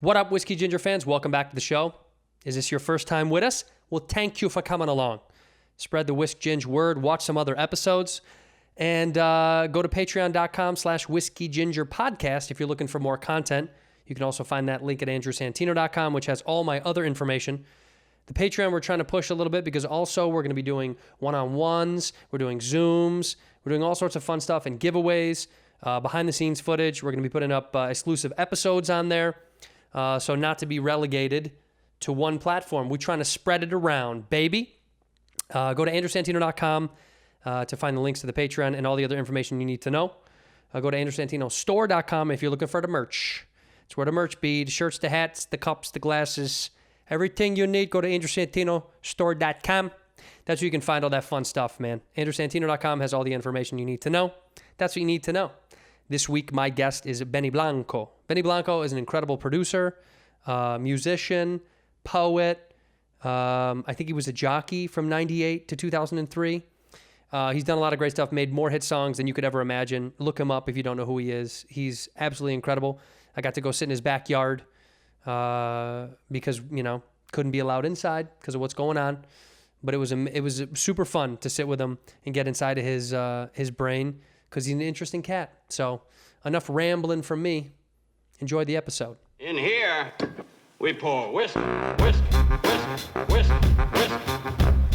What up, Whiskey Ginger fans? Welcome back to the show. Is this your first time with us? Well, thank you for coming along. Spread the Whisk Ginge word, watch some other episodes, and go to patreon.com/whiskeygingerpodcast if you're looking for more content. You can also find that link at andrewsantino.com, which has all my other information. The Patreon we're trying to push a little bit because also we're going to be doing one-on-ones, we're doing Zooms, we're doing all sorts of fun stuff and giveaways, behind-the-scenes footage. We're going to be putting up exclusive episodes on there. So not to be relegated to one platform. We're trying to spread it around, baby. Go to andrewsantino.com to find the links to the Patreon and all the other information you need to know. Go to andrewsantinostore.com if you're looking for the merch. It's where the merch be, the shirts, the hats, the cups, the glasses, everything you need. Go to andrewsantinostore.com. That's where you can find all that fun stuff, man. andrewsantino.com has all the information you need to know. That's what you need to know. This week, my guest is Benny Blanco. Benny Blanco is an incredible producer, musician, poet. I think he was a jockey from 98 to 2003. He's done a lot of great stuff, made more hit songs than you could ever imagine. Look him up if you don't know who he is. He's absolutely incredible. I got to go sit in his backyard because, couldn't be allowed inside because of what's going on. But it was super fun to sit with him and get inside of his brain, because he's an interesting cat. So, enough rambling from me. Enjoy the episode. In here, we pour whiskey, whiskey, whiskey, whiskey, whiskey.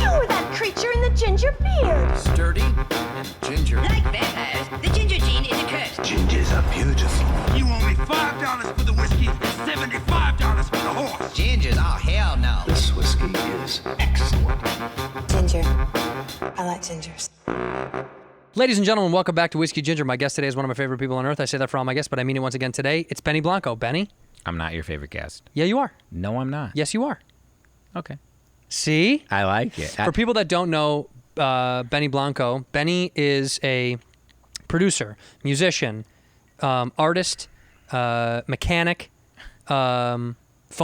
You were that creature in the ginger beard. Sturdy and ginger. Like vampires, the ginger gene is a curse. Gingers are beautiful. You owe me $5 for the whiskey and $75 for the horse. Gingers? Oh, hell no. This whiskey is excellent. Ginger. I like gingers. Ladies and gentlemen, welcome back to Whiskey Ginger. My guest today is one of my favorite people on earth. I say that for all my guests, but I mean it once again today. It's Benny Blanco. Benny? I'm not your favorite guest. Yeah, you are. No, I'm not. Yes, you are. Okay. See? I like it. For people that don't know Benny Blanco, Benny is a producer, musician, artist, mechanic, phone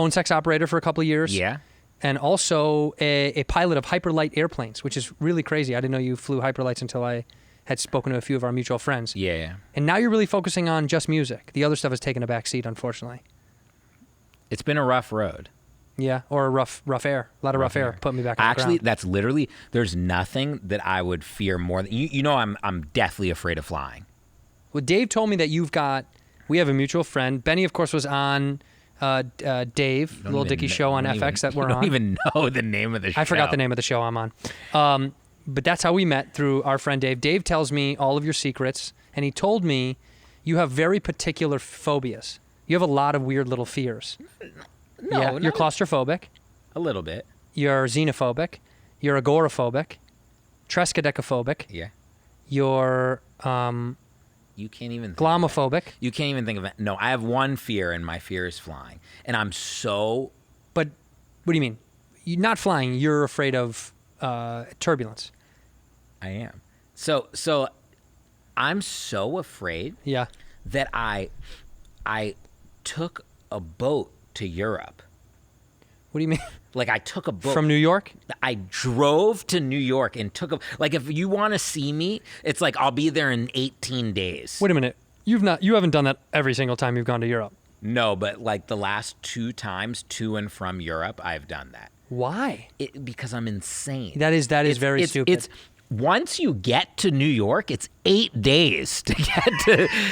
sex operator for a couple of years. Yeah. And also a pilot of hyperlight airplanes, which is really crazy. I didn't know you flew hyperlights until I had spoken to a few of our mutual friends. Yeah. And now you're really focusing on just music. The other stuff has taken a back seat, unfortunately. It's been a rough road. Yeah, or a rough air. A lot of rough air put me back on the Actually, ground. that's literally, there's nothing that I would fear more than, I'm deathly afraid of flying. Well, Dave told me that we have a mutual friend. Benny, of course, was on Dave, Little Dicky show on FX that we're on. I don't even know the name of the show. I forgot the name of the show I'm on. But that's how we met, through our friend Dave. Dave tells me all of your secrets, and he told me you have very particular phobias. You have a lot of weird little fears. No, yeah, you're claustrophobic. A little bit. You're xenophobic. You're agoraphobic. Triskaidekaphobic. Yeah. You're You can't even think glomophobic. You can't even think of it. No, I have one fear, and my fear is flying. And I'm so... But what do you mean? You're not flying. You're afraid of turbulence. I am. So I'm so afraid Yeah. that I took a boat to Europe. What do you mean? Like, I took a boat. From New York? I drove to New York and took a... Like, if you want to see me, it's like I'll be there in 18 days. Wait a minute. You haven't done that every single time you've gone to Europe. No, but like the last 2 times to and from Europe, I've done that. Why? Because I'm insane. That is very stupid. It's once you get to New York, it's 8 days to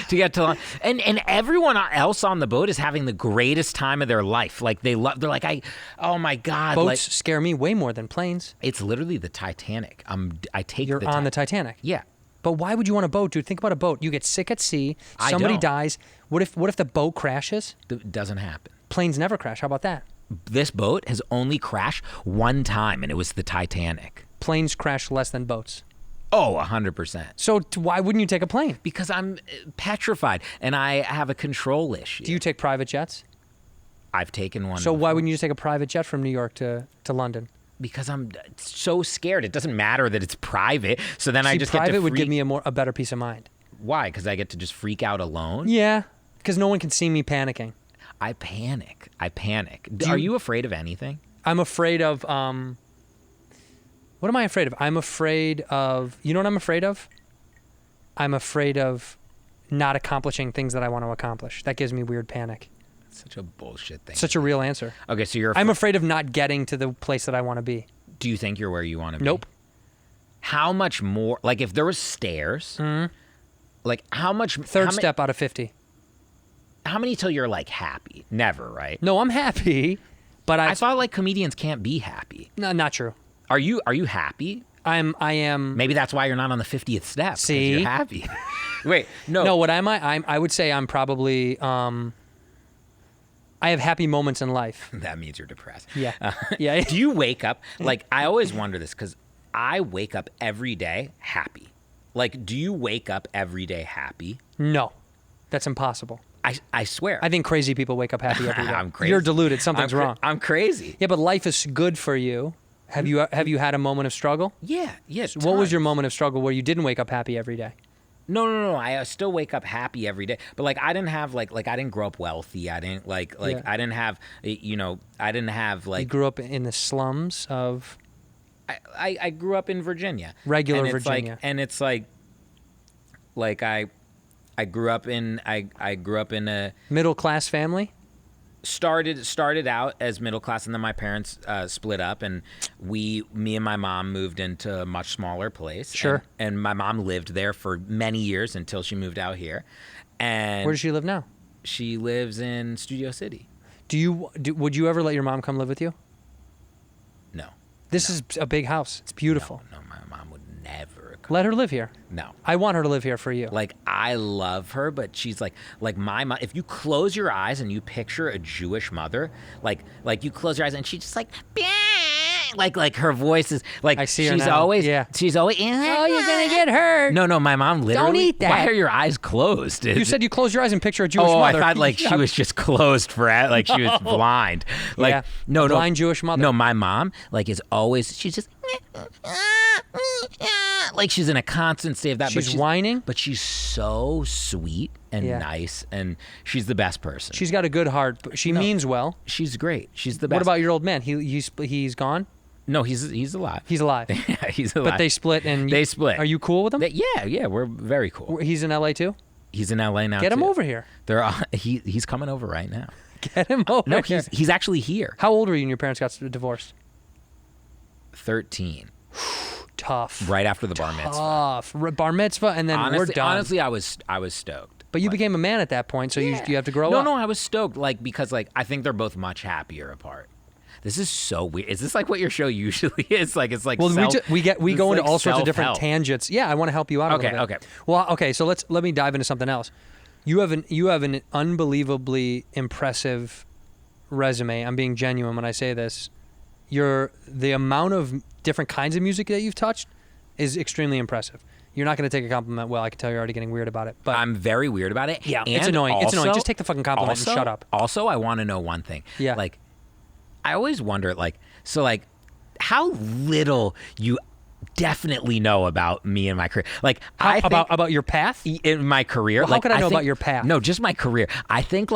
get to and everyone else on the boat is having the greatest time of their life. Like they're like, oh my God. Boats like, scare me way more than planes. It's literally the Titanic. You're on the Titanic. Yeah. But why would you want a boat, dude? Think about a boat. You get sick at sea. Somebody don't. dies. What if the boat crashes? It doesn't happen. Planes never crash. How about that? This boat has only crashed one time, and it was the Titanic. Planes crash less than boats. Oh, 100%. So why wouldn't you take a plane? Because I'm petrified, and I have a control issue. Do you take private jets? I've taken one. So before. why wouldn't you just take a private jet from New York to London? Because I'm so scared. It doesn't matter that it's private. So then I just get to private would give me a better peace of mind. Why? Because I get to just freak out alone? Yeah, because no one can see me panicking. I panic. Are you afraid of anything? I'm afraid of, what am I afraid of? I'm afraid of, you know what I'm afraid of? I'm afraid of not accomplishing things that I want to accomplish. That gives me weird panic. Such a bullshit thing. Such a real answer. Okay, so I'm afraid of not getting to the place that I want to be. Do you think you're where you want to be? Nope. How much more? Like, if there was stairs, like how much? Third step out of 50. How many till you're like happy? Never, right? No, I'm happy, but I thought like comedians can't be happy. No, not true. Are you happy? I am. Maybe that's why you're not on the 50th step. 'Cause See? you're happy. Wait, no. No, what am I? I would say I'm probably. I have happy moments in life. That means you're depressed. Yeah. Yeah. Do you wake up like I always wonder this because I wake up every day happy. Like, do you wake up every day happy? No, that's impossible. I swear. I think crazy people wake up happy every day. I'm crazy. You're deluded. Something's wrong. I'm crazy. Yeah, but life is good for you. Have you had a moment of struggle? Yeah. What was your moment of struggle where you didn't wake up happy every day? No. I still wake up happy every day. But like I didn't have like I didn't grow up wealthy. I didn't I didn't have I didn't have like You grew up in the slums of I grew up in Virginia. Regular and it's Virginia. And it's like I grew up in a middle class family. Started out as middle class, and then my parents split up, and me and my mom moved into a much smaller place. Sure. And my mom lived there for many years until she moved out here. And Where does she live now? She lives in Studio City. Would you ever let your mom come live with you? No. This is a big house. It's beautiful. No, my mom would never come. Let her live here. No. I want her to live here for you. Like, I love her, but she's like my mom. If you close your eyes and you picture a Jewish mother, like you close your eyes and she's just like, like her voice is like, I see her she's now. always, Yeah. she's always, Oh, you're gonna get hurt. No, my mom literally. Don't eat that. Why are your eyes closed? You said you close your eyes and picture a Jewish Oh, mother. I thought like she was just closed for it, like she was blind. Like Yeah, no, blind Jewish mother. No, my mom like is always she's just like she's in a constant state of that. She's but whining? but she's so sweet and Yeah. nice, and she's the best person. She's got a good heart, but she means well. She's great. She's the best. What about your old man? He's gone? No, he's alive. He's alive. Yeah, he's alive. But they split and They split. Are you cool with him? Yeah, we're very cool. He's in LA too? He's in LA now. Get him too. over here. He's coming over right now. Get him over No, here. he's actually here. How old were you when your parents got divorced? 13. Tough. Right after the bar mitzvah. Tough. Bar mitzvah, and then we're done. Honestly, I was stoked. But you became a man at that point, so you have to grow up. No, I was stoked, because I think they're both much happier apart. This is so weird. Is this like what your show usually is? Like it's like Well, we go into like all sorts of different self-help. tangents. Yeah, I want to help you out a little bit. Okay. Well, okay, so let me dive into something else. You have an unbelievably impressive resume. I'm being genuine when I say this. The amount of different kinds of music that you've touched is extremely impressive. You're not going to take a compliment well. I can tell you're already getting weird about it. But I'm very weird about it. Yeah, and it's annoying. It's annoying. also- Just take the fucking compliment and shut up. Also, I want to know one thing. Yeah. Like, I always wonder, how little you definitely know about me and my career. Like, About your path? in my career. Well, how could I know think- about your path? No, just my career. I think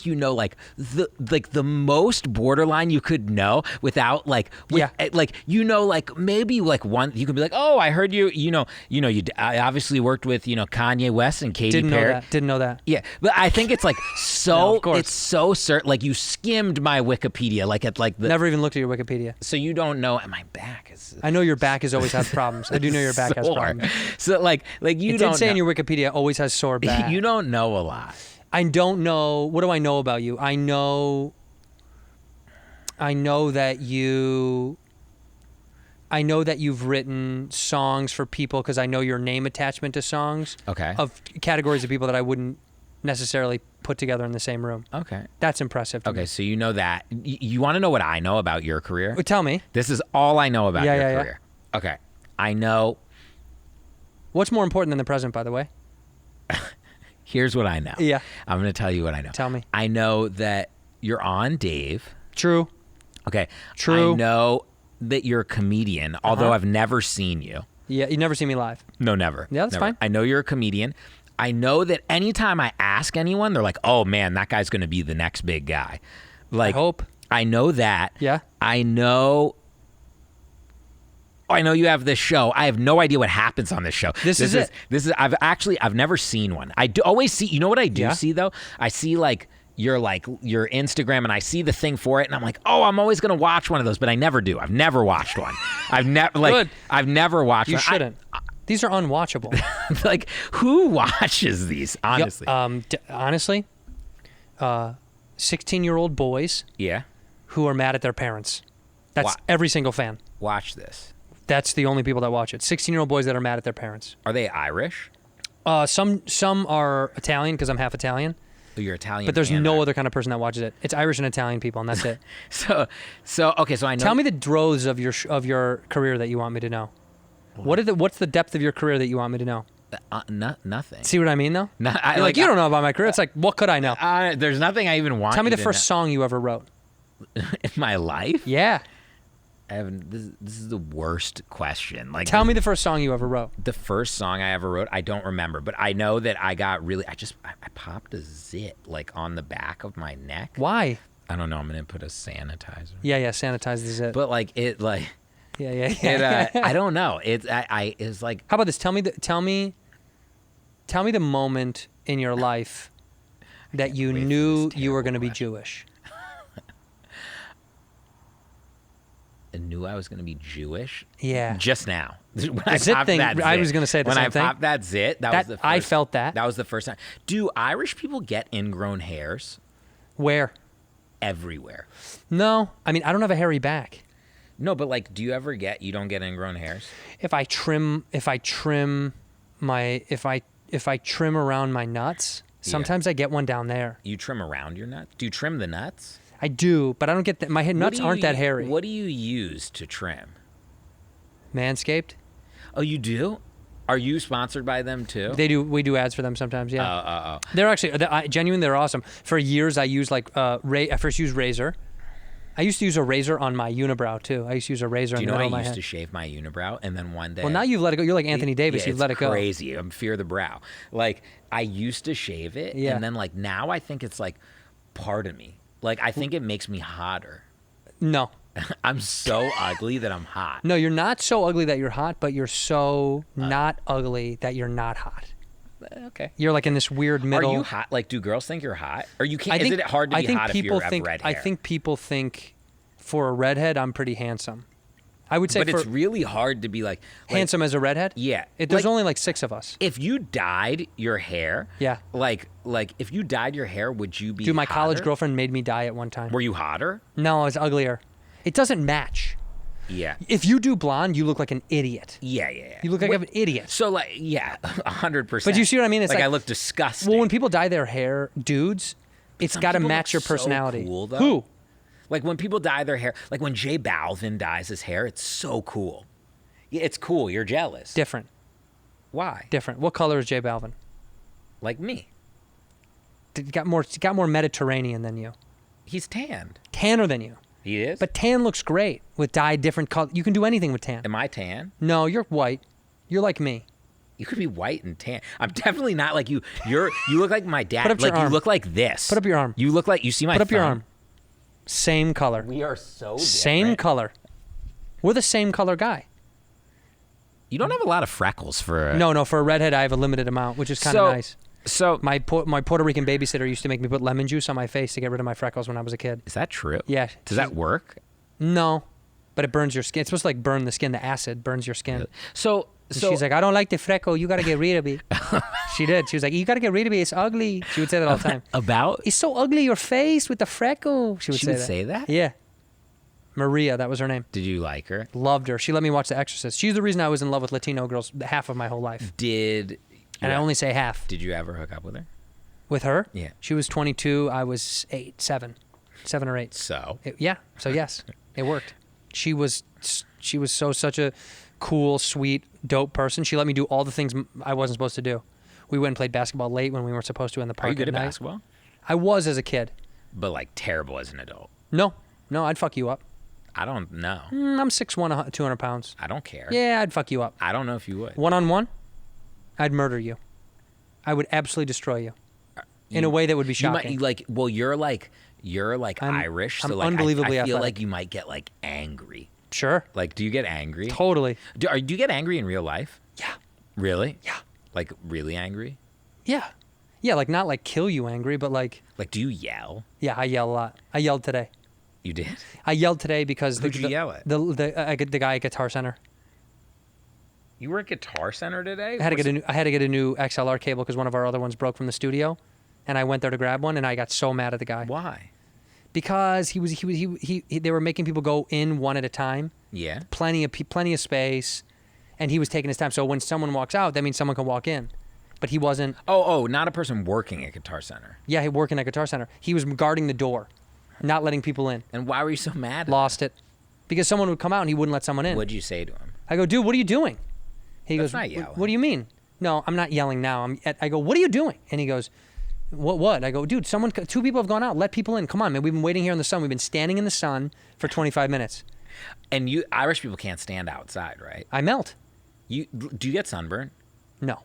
you know the most borderline you could know without maybe one you could be like, oh, I heard I obviously worked with Kanye West and Katy Perry. Didn't know that. Yeah, but I think it's so No, of course. it's so certain. Like you skimmed my Wikipedia, Never even looked at your Wikipedia. so you don't know. And my back is. I know your back has always had problems. I do know your back has sore. problems. So you It don't did say know. in your Wikipedia always has sore back. You don't know a lot. I don't know. What do I know about you? I know that you've written songs for people because I know your name attachment to songs. Okay. Of categories of people that I wouldn't necessarily put together in the same room. Okay. That's impressive. To Okay, me. so you know that. You want to know what I know about your career? Well, tell me. This is all I know about Yeah, your yeah, yeah. career. Okay. I know. What's more important than the present, by the way? Here's what I know. Yeah. I'm going to tell you what I know. Tell me. I know that you're on Dave. True. Okay. True. I know that you're a comedian, although I've never seen you. Yeah, you never see me live. No, never. Yeah, that's Never. fine. I know you're a comedian. I know that anytime I ask anyone, they're like, oh, man, that guy's going to be the next big guy. Like, I hope. I know that. Yeah. I know you have this show. I have no idea what happens on this show. This is it. I've never seen one. I do always see, you know what I do Yeah. see though? I see your Instagram, and I see the thing for it, and I'm like, oh, I'm always gonna watch one of those, but I never do. I've never watched one. I've never watched. You one. shouldn't. These are unwatchable. Like, who watches these? Honestly, honestly, 16-year-old boys. Yeah. Who are mad at their parents. That's every single fan. Watch this. That's the only people that watch it. 16-year-old boys that are mad at their parents. Are they Irish? Some are Italian because I'm half Italian. Oh, you're Italian. But there's no other kind of person that watches it. It's Irish and Italian people, and that's it. So okay. So I know. Tell me the droves of your career that you want me to know. What's the depth of your career that you want me to know? Nothing. See what I mean, though? No, You're like, you don't know about my career. It's like, what could I know? There's nothing I even want. Tell me you the to first song you ever wrote. In my life? Yeah. I haven't. This is the worst question. Like, tell me the first song you ever wrote. The first song I ever wrote, I don't remember, but I know that I got really. I popped a zit like on the back of my neck. Why? I don't know. I'm gonna put a sanitizer. Yeah, sanitize the zit. But like it, like. Yeah. I don't know. It's like. How about this? Tell me the moment in your life that you knew you were going to be Jewish. I knew I was going to be Jewish. Yeah. Just now. When the zit thing. I was going to say the same thing. When I popped that zit, that was the first. I felt that. That was the first time. Do Irish people get ingrown hairs? Where? Everywhere. No, I mean I don't have a hairy back. No, but like, do you ever you don't get ingrown hairs? If I trim around my nuts, sometimes I get one down there. You trim around your nuts? Do you trim the nuts? I do, but I don't get that. My nuts aren't that hairy. What do you use to trim? Manscaped. Oh, you do? Are you sponsored by them too? They do. We do ads for them sometimes. Yeah. Oh. They're actually genuinely. They're awesome. For years, I used I first used razor. I used to use a razor on my unibrow too. I used to use a razor in the middle of my head. I used to shave my unibrow, and then one day. Well, now you've let it go. You're like Anthony Davis. You've let it go. Crazy. I'm fear the brow. Like I used to shave it, and then like now I think it's like part of me. Like I think it makes me hotter. No. I'm so ugly that I'm hot. No, you're not so ugly that you're hot, but you're so not ugly that you're not hot. Okay. You're like in this weird middle. Are you hot? Like, do girls think you're hot? Or you can't? Is it hard to be hot if you have red hair? I think people think for a redhead, I'm pretty handsome. I would say, but it's really hard to be like handsome as a redhead. Yeah, there's only like 6 of us. If you dyed your hair, like if you dyed your hair, would you be? Dude, my hotter? college girlfriend made me dye it one time. Were you hotter? No, I was uglier. It doesn't match. Yeah. If you do blonde, you look like an idiot. Yeah. You look like an idiot. So 100%. But you see what I mean? It's like I look disgusting. Well, when people dye their hair, dudes, it's got to match your personality. So cool, though. Who? Like when people dye their hair, like when J Balvin dyes his hair, it's so cool. Yeah, it's cool. You're jealous. Different. Why? Different. What color is J Balvin? Like me. Got more Mediterranean than you. He's tanned. Tanner than you. He is? But tan looks great with dyed different color. You can do anything with tan. Am I tan? No, you're white. You're like me. You could be white and tan. I'm definitely not like you. You look like my dad. Put up your arm. You look like this. Put up your arm. You look like you see my Put up your thumb? arm. Same color. We are so different. Same color. We're the same color guy. You don't have a lot of freckles for No, for a redhead I have a limited amount, which is kind of nice. So my Puerto Rican babysitter used to make me put lemon juice on my face to get rid of my freckles when I was a kid. Is that true? Yeah. Does that work? No, but it burns your skin. It's supposed to like burn the skin. The acid burns your skin. So she's like, I don't like the freckle. You got to get rid of it. She did. She was like, you got to get rid of it. It's ugly. She would say that all the time. About? It's so ugly, your face with the freckle. She would say that? Yeah. Maria, that was her name. Did you like her? Loved her. She let me watch The Exorcist. She's the reason I was in love with Latino girls half of my whole life. And I only say half. Did you ever hook up with her? With her? Yeah. She was 22. I was 7 or 8. So? So yes, it worked. She was such a cool, sweet, dope person. She let me do all the things I wasn't supposed to do. We went and played basketball late when we weren't supposed to in the park. Are you good at night. basketball? I was as a kid. But like terrible as an adult. No, I'd fuck you up. I don't know. I'm 6'1", 200 pounds. I don't care. Yeah, I'd fuck you up. I don't know if you would. 1-on-1, I'd murder you. I would absolutely destroy you. In a way that would be shocking. You're Irish, I'm so unbelievably I feel athletic. like you might get like angry. Sure. Like, do you get angry? Totally. Do you get angry in real life? Yeah. Really? Yeah. Like really angry? Yeah. Yeah, like not like kill you angry, but like Like, do you yell? yeah, I yell a lot. I yelled today. You did? I yelled today because Who'd you yell at? The guy at Guitar Center. You were at Guitar Center today? I had to get a new XLR cable because one of our other ones broke from the studio, and I went there to grab one, and I got so mad at the guy. Why? Because they were making people go in one at a time. Yeah. Plenty of space, and he was taking his time. So when someone walks out, that means someone can walk in, but he wasn't. Oh, not a person working at Guitar Center. Yeah, he working at Guitar Center. He was guarding the door, not letting people in. And why were you so mad at Lost it, because someone would come out and he wouldn't let someone in. What'd you say to him? I go, dude, what are you doing? He That's goes, not yelling. What do you mean? No, I'm not yelling now. I go, what are you doing? And he goes, what? I go, dude, two people have gone out. Let people in. Come on, man. We've been waiting here in the sun. We've been standing in the sun for 25 minutes. And you Irish people can't stand outside, right? I melt. Do you get sunburn? No.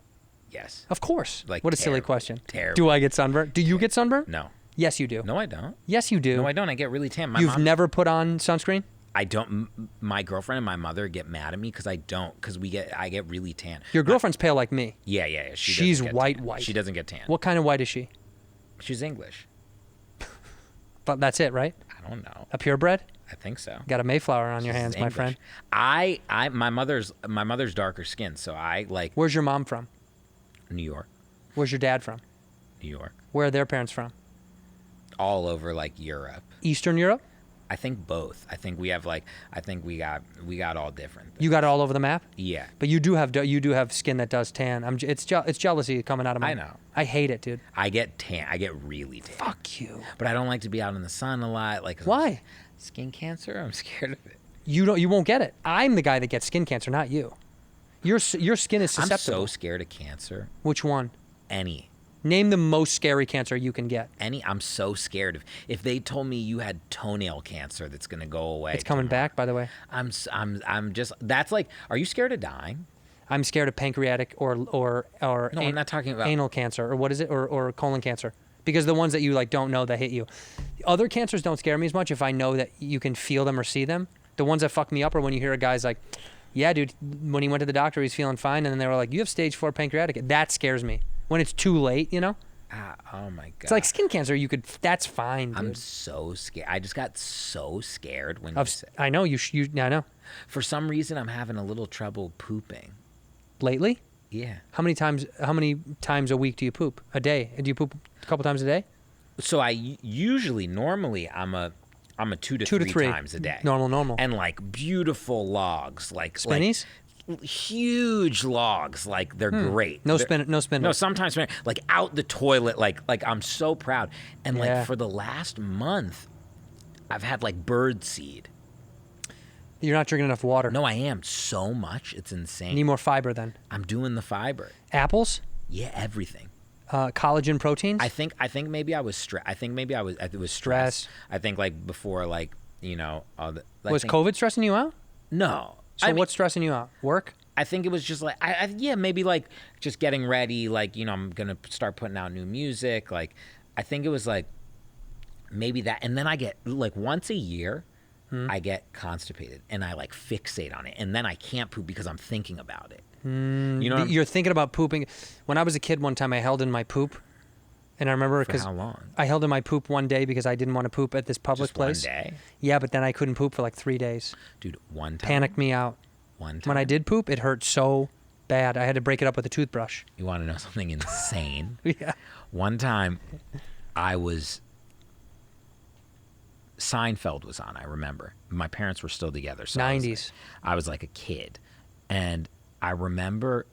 Yes. Of course. Like, what a silly terrible. question. Terrible. Do I get sunburn? Do you get sunburn? No. Yes, you do. No, I don't. Yes, you do. No, I don't. I get really tan. You've never put on sunscreen? I don't. My girlfriend and my mother get mad at me because I don't. Because I get really tan. Your girlfriend's pale like me. Yeah. She's doesn't get white, tan. white. She doesn't get tan. What kind of white is she? She's English. But that's it, right? I don't know. A purebred? I think so. Got a Mayflower on your She's hands, my English. friend. My mother's darker skin, so I like Where's your mom from? New York. Where's your dad from? New York. Where are their parents from? All over like Europe. Eastern Europe? I think both. I think we got all different things. You got it all over the map? Yeah. But you do have skin that does tan. It's jealousy coming out of my. I know. I hate it, dude. I get tan. I get really tan. Fuck you. But I don't like to be out in the sun a lot. Like Why? Skin cancer? I'm scared of it. You won't get it. I'm the guy that gets skin cancer, not you. Your skin is susceptible. I'm so scared of cancer. Which one? Any. Name the most scary cancer you can get. I'm so scared of. If they told me you had toenail cancer that's gonna go away. It's coming back, by the way. I'm just. That's like. Are you scared of dying? I'm scared of pancreatic or No, I'm not talking about anal cancer or what is it or colon cancer, because the ones that you like don't know that hit you. Other cancers don't scare me as much if I know that you can feel them or see them. The ones that fuck me up are when you hear a guy's like, yeah, dude, when he went to the doctor, he's feeling fine, and then they were like, you have stage 4 pancreatic. That scares me. When it's too late, you know? Oh my god. It's like skin cancer. That's fine, dude. I'm so scared. I just got so scared when I know I know. For some reason, I'm having a little trouble pooping. Lately? Yeah. How many times a week do you poop? A day? Do you poop a couple times a day? So normally I'm a 2 to 3 times a day. Normal. And like beautiful logs, like Spinnies? Like huge logs, like they're great. No spin. No, sometimes spin, like out the toilet, like I'm so proud. And Yeah. like for the last month, I've had like bird seed. You're not drinking enough water. No, I am so much. It's insane. You need more fiber then. I'm doing the fiber. Apples? Yeah, everything. Collagen proteins? I think maybe I was stressed. It was stress. I think like before, like Was COVID stressing you out? No. So what's stressing you out? Work? I think it was just like maybe like just getting ready. Like I'm gonna start putting out new music. Like I think it was like maybe that, and then I get like once a year. I get constipated and I like fixate on it, and then I can't poop because I'm thinking about it. You know, You're thinking about pooping. When I was a kid, one time I held in my poop, and I remember because how long? I held in my poop one day because I didn't want to poop at this public Just place. one day, Yeah, but then I couldn't poop for like 3 days. dude. One time, Panicked me out. One time, When I did poop, it hurt so bad. I had to break it up with a toothbrush. You want to know something insane? Yeah. One time, Seinfeld was on, I remember. My parents were still together. So 90s. I was like a kid. And I remember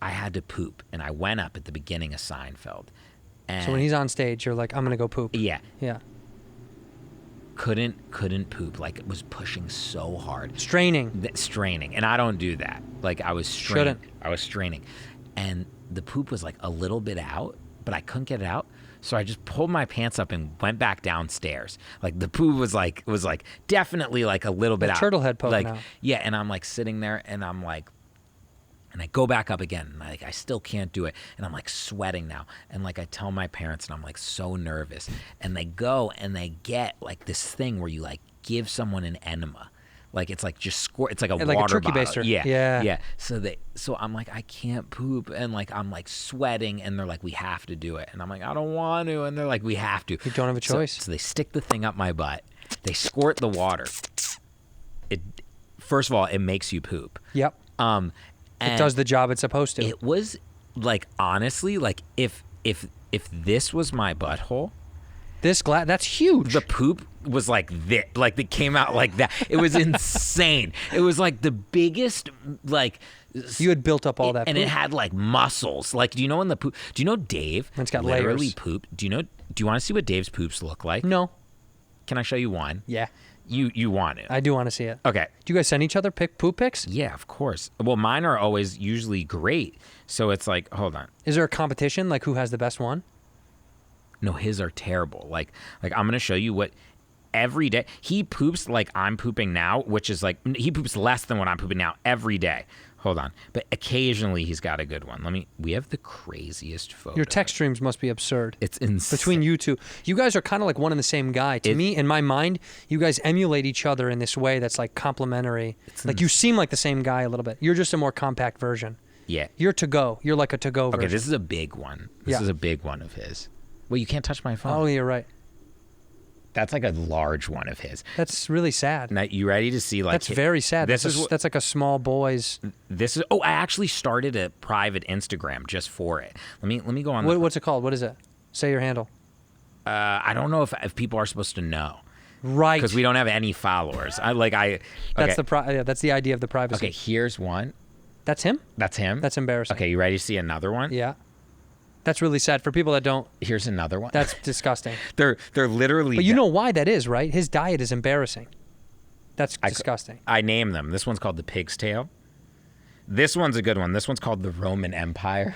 I had to poop. And I went up at the beginning of Seinfeld. And So when he's on stage, you're like, I'm going to go poop. yeah, Yeah. couldn't poop. Like, it was pushing so hard. Straining. Straining. And I don't do that. Like, I was straining. Shouldn't. I was straining. And the poop was like a little bit out, but I couldn't get it out. So I just pulled my pants up and went back downstairs. Like the poo was like definitely like a little bit out. Turtle head poking like, out. Yeah, and I'm like sitting there and I'm like, and I go back up again and I still can't do it. And I'm like sweating now. And like I tell my parents and I'm like so nervous. And they go and they get like this thing where you like give someone an enema. Like it's like just squirt. It's like a Like a water turkey bottle. baster. Yeah, Yeah. yeah. So I'm like, I can't poop, and like I'm like sweating, and they're like, we have to do it, and I'm like, I don't want to, and they're like, we have to. You don't have a choice. So they stick the thing up my butt. They squirt the water. It first of all, it makes you poop. Yep. And It does the job it's supposed to. It was like honestly, like if this was my butthole, That's huge. the poop was like this, like it came out like that. It was insane. It was like the biggest, like You had built up all that and poop. it had like muscles. Like, do you know when the poop? Do you know Dave? It's got literally layers. poop. Do you want to see what Dave's poops look like? No. Can I show you one? Yeah. You want it? I do want to see it. Okay. Do you guys send each other poop pics? Yeah, of course. Well, mine are always usually great. So it's like, hold on. Is there a competition, like who has the best one? No, his are terrible. Like I'm gonna show you what every day he poops like I'm pooping now, which is like he poops less than what I'm pooping now every day. Hold on, but occasionally he's got a good one. We have the craziest photo. Your text streams must be absurd. It's insane. Between you two, you guys are kind of like one and the same guy. To me, in my mind, you guys emulate each other in this way that's like complementary. Like you seem like the same guy a little bit. You're just a more compact version. Yeah. You're to go. You're like a to go version. Okay, this is a big one. This is a big one of his. Well, you can't touch my phone. Oh, you're right. That's like a large one of his. That's really sad. Now, you ready to see like? That's very sad. That's like a small boy's. This is. Oh, I actually started a private Instagram just for it. Let me go on. What's it called? What is it? Say your handle. I don't know if people are supposed to know. Right. Because we don't have any followers. Okay. That's the idea of the privacy. Okay, here's one. That's him? That's him. That's embarrassing. Okay, you ready to see another one? Yeah. That's really sad for people that don't. Here's another one. That's disgusting. they're literally. But you know why that is, right? His diet is embarrassing. That's disgusting. I name them. This one's called the pig's tail. This one's a good one. This one's called the Roman Empire.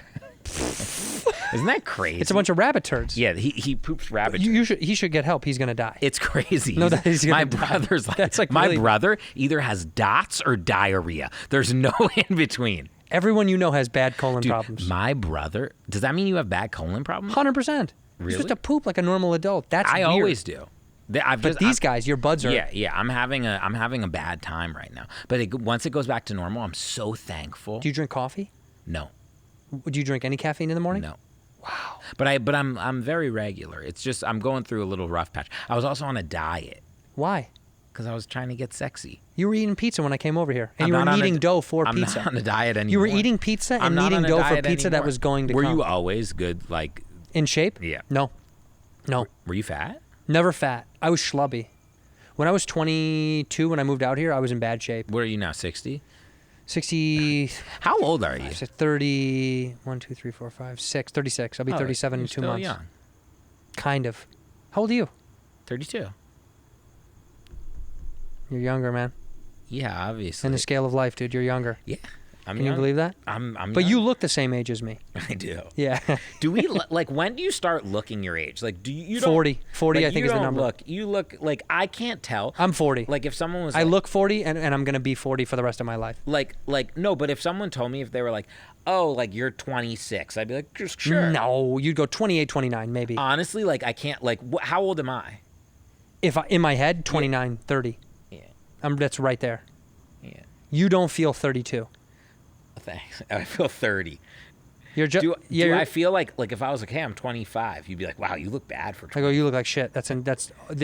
Isn't that crazy? It's a bunch of rabbit turds. Yeah, he poops rabbit. He should get help. He's gonna die. It's crazy. No, that he's my gonna die. brother's like, That's like my really- brother either has dots or diarrhea. There's no in between. Everyone you know has bad colon Dude, problems. my brother. Does that mean you have bad colon problems? 100%. Really? You're supposed to poop like a normal adult. That's I weird. always do. But these guys, your buds are. Yeah. I'm having a bad time right now. But once it goes back to normal, I'm so thankful. Do you drink coffee? No. Do you drink any caffeine in the morning? No. Wow. But I'm very regular. It's just I'm going through a little rough patch. I was also on a diet Why? because I was trying to get sexy. You were eating pizza when I came over here, and I'm you were not on kneading dough for I'm pizza. not on a diet anymore. You were eating pizza I'm and not kneading on a dough for diet pizza that anymore. was going to Were come. you always good? Like, In shape? Yeah. No. were you fat? Never fat. I was schlubby. When I was 22, when I moved out here, I was in bad shape. What are you now? 60? 60. How old are you? 30. 1, 2, 3, 4, 5, 6. 36. I'll be 37 in you're 2 still months. Young. Kind of. How old are you? 32. You're younger, man. Yeah, obviously. In the scale of life, dude, you're younger. Yeah. I'm Can you young. believe that? I'm But young. you look the same age as me. I do. Yeah. Do we like when do you start looking your age? Like do you don't, 40. 40, like, I think, you is the don't number. You look like I can't tell. I'm 40. Like if someone was I like, look 40, and I'm going to be 40 for the rest of my life. like no, but if someone told me if they were like, "Oh, like you're 26." I'd be like, "Just sure." No, you'd go 28, 29, maybe. Honestly, like I can't like how old am I? In my head, 29, 30. Yeah. That's right there. Yeah. You don't feel 32. Thanks. I feel 30. You're just Do you're, I feel like if I was like, "Hey, I'm 25." You'd be like, "Wow, you look bad for 20." I go, you look like shit.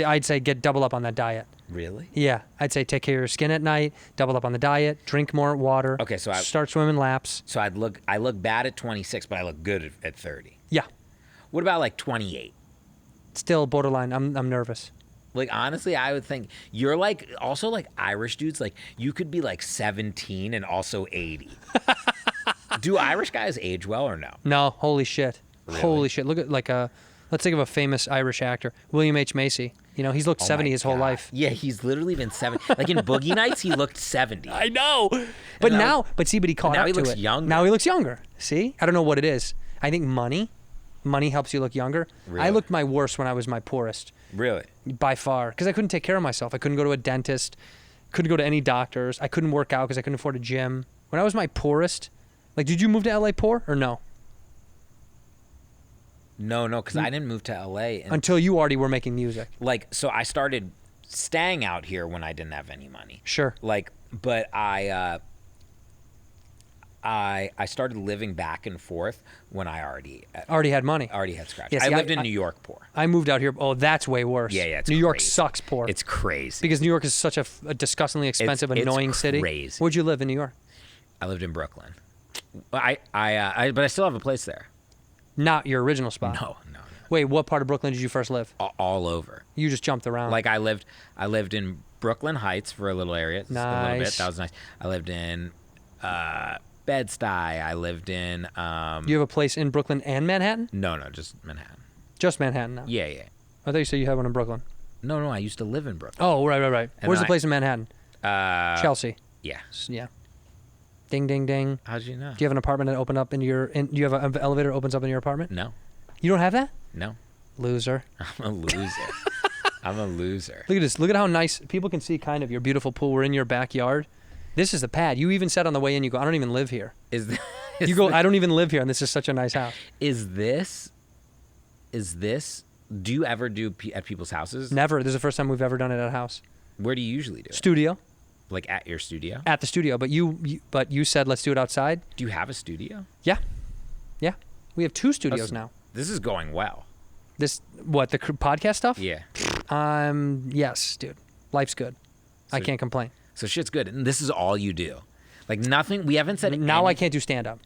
I'd say get double up on that diet. Really? Yeah, I'd say take care of your skin at night, double up on the diet, drink more water. Okay, so start swimming laps. So I look bad at 26, but I look good at 30. Yeah, What about like 28? still borderline. I'm nervous. Like honestly, I would think you're like also like Irish dudes. Like you could be like 17 and also 80. Do Irish guys age well or no? No, holy shit. Really? Holy shit. Look at let's think of a famous Irish actor, William H. Macy. You know, he's looked 70 my his whole God. life. Yeah, he's literally been 70. Like in Boogie Nights, he looked 70. I know. But now- but he caught now up he to looks it. younger. Now he looks younger. See? I don't know what it is. I think money helps you look younger. Really? I looked my worst when I was my poorest, Really? by far, because I couldn't take care of myself. I couldn't go to a dentist, couldn't go to any doctors. I couldn't work out because I couldn't afford a gym. When I was my poorest, like, did you move to LA poor or no? No, because I didn't move to LA. And Until you already were making music. like, so I started staying out here when I didn't have any money. Sure. Like, but I started living back and forth when I already had money. already had scratch. Yeah, see, I lived in New York poor. I moved out here. Oh, that's way worse. Yeah, it's New York crazy. sucks poor. It's crazy. because New York is such a disgustingly expensive, It's annoying city. crazy. Where'd you live in New York? I lived in Brooklyn. But I still have a place there. Not your original spot. No. Wait, what part of Brooklyn did you first live? All over. You just jumped around. Like I lived in Brooklyn Heights for a little area. A little bit. Nice. That was nice. I lived in Bed-Stuy. I lived in You have a place in Brooklyn and Manhattan? No, just Manhattan. Just Manhattan now. Yeah. I thought you said you had one in Brooklyn. No, I used to live in Brooklyn. Oh, right. And Where's then the place in Manhattan? Chelsea. Yeah. Yeah. Ding, ding, ding. How'd you know? Do you have an apartment that opened up into your? Do you have an elevator that opens up into your apartment? No. You don't have that? No. Loser. I'm a loser. I'm a loser. Look at this. Look at how nice people can see kind of your beautiful pool. We're in your backyard. This is the pad. You even said on the way in, you go, I don't even live here. You go, I don't even live here, and this is such a nice house. Is this? Do you ever do at people's houses? Never. This is the first time we've ever done it at a house. Where do you usually do it? Studio. Like at your studio? At the studio. But you said let's do it outside. Do you have a studio? Yeah. We have 2 studios now. This is going well. The podcast stuff? Yeah. Yes, dude. Life's good. I can't complain. So shit's good. And this is all you do. Like nothing. We haven't said Now I any- can't do stand up.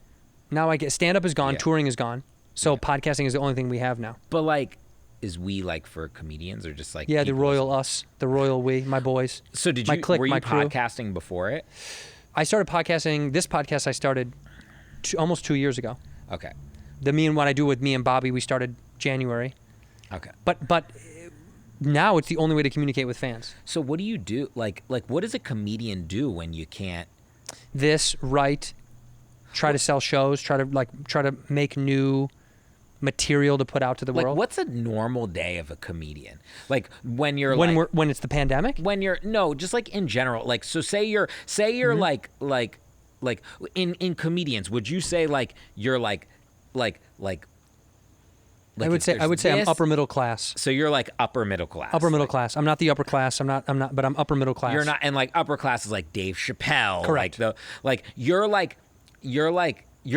Now I get stand up is gone. Yeah. Touring is gone. So podcasting is the only thing we have now. But like, is we like for comedians or just like? Yeah, the people? royal us, the royal we, my boys. So did my you? clique, were you my crew. podcasting before it? I started podcasting. This podcast I started almost 2 years ago. Okay. What I do with me and Bobby, we started January. Okay. But now it's the only way to communicate with fans. So what do you do? Like what does a comedian do when you can't? Write, try to sell shows, try to make new material to put out to the Like world. what's a normal day of a comedian? Like when you're when it's the pandemic? when you're just like in general. Like so say you're Mm-hmm. like in comedians, would you say like you're like I would say I'm upper middle class. So you're like upper middle class. Upper middle class. I'm not the upper class. I'm not. But I'm upper middle class. You're not, and like upper class is like Dave Chappelle. Correct. You're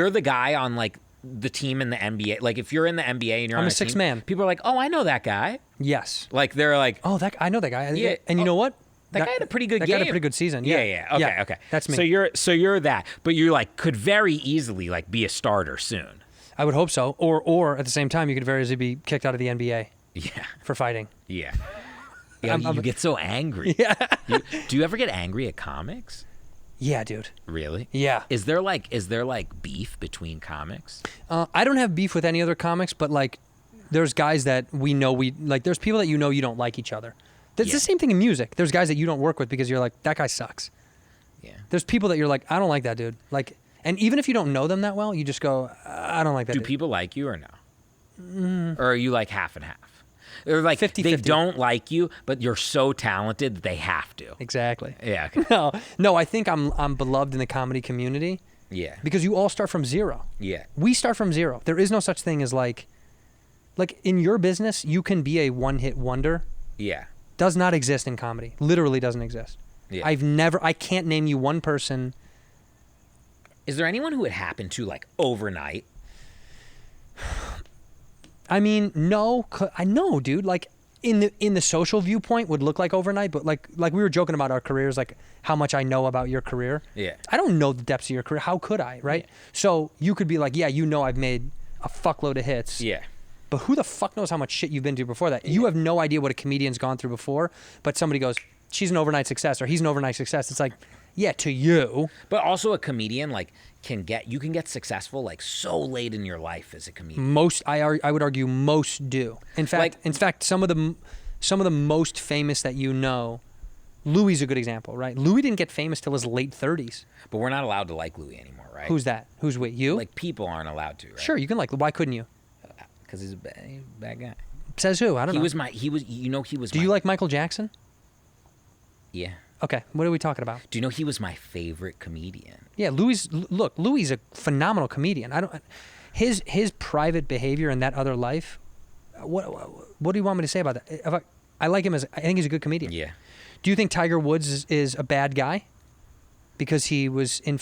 the guy on like the team in the NBA. Like if you're in the NBA and you're I'm on a sixth team, man. people are like, oh, I know that guy. Yes. Like they're like, Oh, I know that guy. Yeah. And you know what? that guy had a pretty good that game. guy had a pretty good season. Yeah. Okay. That's me. So you're that, but you like could very easily like be a starter soon. I would hope so. Or at the same time, you could very easily be kicked out of the NBA Yeah. for fighting. Yeah. You get so angry. Yeah. Do you ever get angry at comics? Yeah, dude. Really? Yeah. Is there like beef between comics? I don't have beef with any other comics, but like, there's guys that we know there's people that you know you don't like each other. It's the same thing in music. There's guys that you don't work with because you're like, that guy sucks. Yeah. There's people that you're like, I don't like that dude. Like, and even if you don't know them that well, you just go, I don't like that Do dude. people like you or no? Or are you like half and half? Or like 50-50. they don't like you, but you're so talented that they have to. Exactly. Yeah. Okay. No, I think I'm beloved in the comedy community Yeah. because you all start from zero. Yeah. We start from zero. There is no such thing as like in your business, you can be a one-hit wonder. Yeah. Does not exist in comedy. Literally doesn't exist. Yeah. I can't name you one person. Is there anyone who it happened to like overnight? I mean, no, I know, dude. Like in the social viewpoint would look like overnight, but like we were joking about our careers, like how much I know about your career. Yeah. I don't know the depths of your career. How could I, right? So you could be like, yeah, I've made a fuckload of hits. Yeah. But who the fuck knows how much shit you've been through before that? Yeah. You have no idea what a comedian's gone through before, but somebody goes, she's an overnight success or he's an overnight success. It's like, yeah, to you. But also a comedian like you can get successful like so late in your life as a comedian. I would argue most do. In fact, some of the most famous that you know, Louis is a good example, right? Louis didn't get famous till his late 30s. But we're not allowed to like Louis anymore, right? Who's that? Who's we? You? Like people aren't allowed to, right? Sure, you can like. Why couldn't you? Because he's a bad guy. Says who? I don't know. He was. Do you like Michael Jackson? Yeah. Okay, what are we talking about? Do you know he was my favorite comedian? Yeah, Louis is a phenomenal comedian. His private behavior in that other life. What do you want me to say about that? I like him I think he's a good comedian. Yeah. Do you think Tiger Woods is a bad guy because he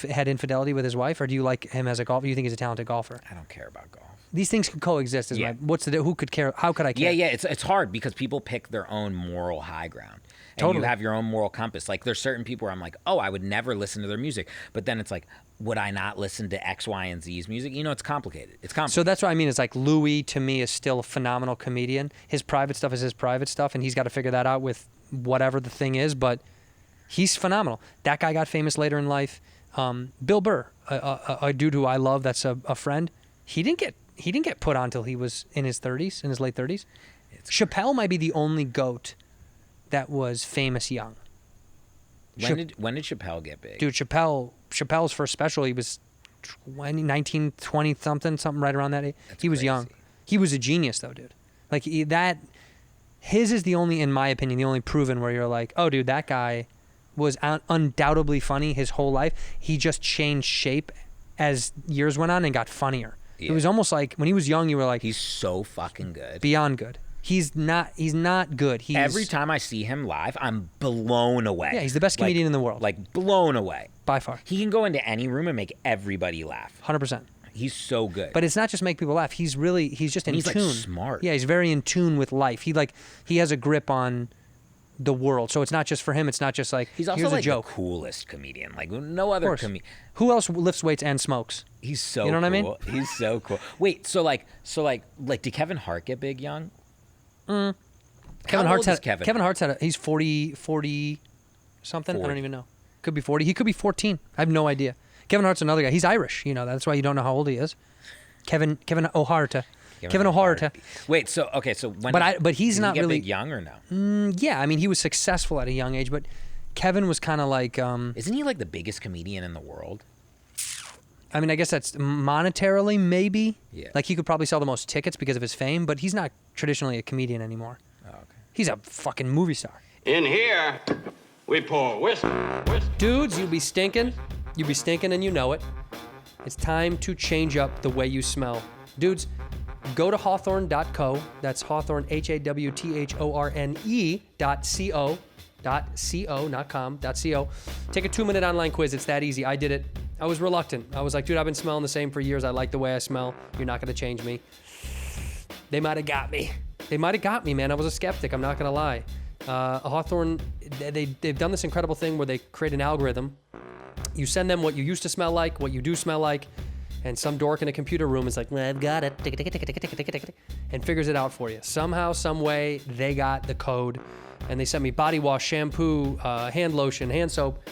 had infidelity with his wife, or do you like him as a golfer? Do you think he's a talented golfer? I don't care about golf. These things can coexist. Who could care? How could I care? Yeah. It's hard because people pick their own moral high ground. And Totally. you have your own moral compass. Like there's certain people where I'm like, oh, I would never listen to their music. But then it's like, would I not listen to X, Y, and Z's music? You know, it's complicated. So that's what I mean. It's like Louis, to me, is still a phenomenal comedian. His private stuff is his private stuff, and he's got to figure that out with whatever the thing is. But he's phenomenal. That guy got famous later in life. Bill Burr, a dude who I love, that's a friend. He didn't get put on until he was in his late 30s. Chappelle might be the only GOAT that was famous young. When did Chappelle get big? Dude, Chappelle's first special, he was 19, 20 something right around that age. He was young. He was a genius though, dude. Like his is the only, in my opinion, the only proven where you're like, oh, dude, that guy was undoubtedly funny his whole life. He just changed shape as years went on and got funnier. Yeah. It was almost like when he was young, you were like, he's so fucking good. Beyond good. He's not good. Every time I see him live, I'm blown away. Yeah, he's the best comedian in the world. Like blown away. By far. He can go into any room and make everybody laugh. 100%. He's so good. But it's not just make people laugh. He's just in he's tune. Like smart. Yeah, he's very in tune with life. He has a grip on the world. So it's not just for him. It's not just like, he's also here's like a joke. The coolest comedian. Like no other comedian. Who else lifts weights and smokes? He's so You know what I mean? He's so cool. Wait, so did Kevin Hart get big young? Kevin Hart's he's 40 something. 40. I don't even know. Could be 40. He could be 14. I have no idea. Kevin Hart's another guy. He's Irish. You know, that's why you don't know how old he is. Kevin O'Hara. Kevin O'Hara. Wait, so when? But he's not really big young or no? Yeah, I mean he was successful at a young age, but Kevin was kind of like. Isn't he like the biggest comedian in the world? I mean, I guess that's monetarily maybe. Yeah. Like he could probably sell the most tickets because of his fame, but he's not traditionally a comedian anymore. Oh, okay. He's a fucking movie star. In here, we pour whiskey. Dudes, you be stinking and you know it. It's time to change up the way you smell. Dudes, go to hawthorne.co. That's Hawthorne, HAWTHORNE.co. .co, not com, .co. Take a 2-minute online quiz. It's that easy. I did it. I was reluctant. I was like, dude, I've been smelling the same for years. I like the way I smell. You're not going to change me. They might have got me. Man. I was a skeptic. I'm not going to lie. Hawthorne, they've done this incredible thing where they create an algorithm. You send them what you used to smell like, what you do smell like, and some dork in a computer room is like, well, I've got it, and figures it out for you. Somehow, some way, they got the code, and they sent me body wash, shampoo, hand lotion, hand soap,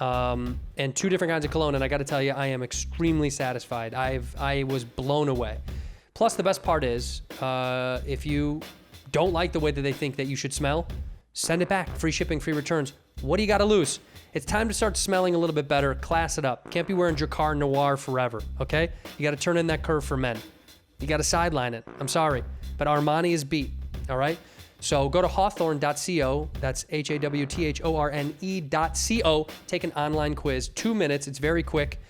and 2 different kinds of cologne, and I got to tell you, I am extremely satisfied. I was blown away. Plus, the best part is, if you don't like the way that they think that you should smell, send it back. Free shipping, free returns. What do you got to lose? It's time to start smelling a little bit better. Class it up. Can't be wearing Jacquard Noir forever, okay? You got to turn in that curve for men. You got to sideline it. I'm sorry, but Armani is beat, all right? So go to hawthorne.co. That's HAWTHORNE.co. Take an online quiz. 2 minutes. It's very quick.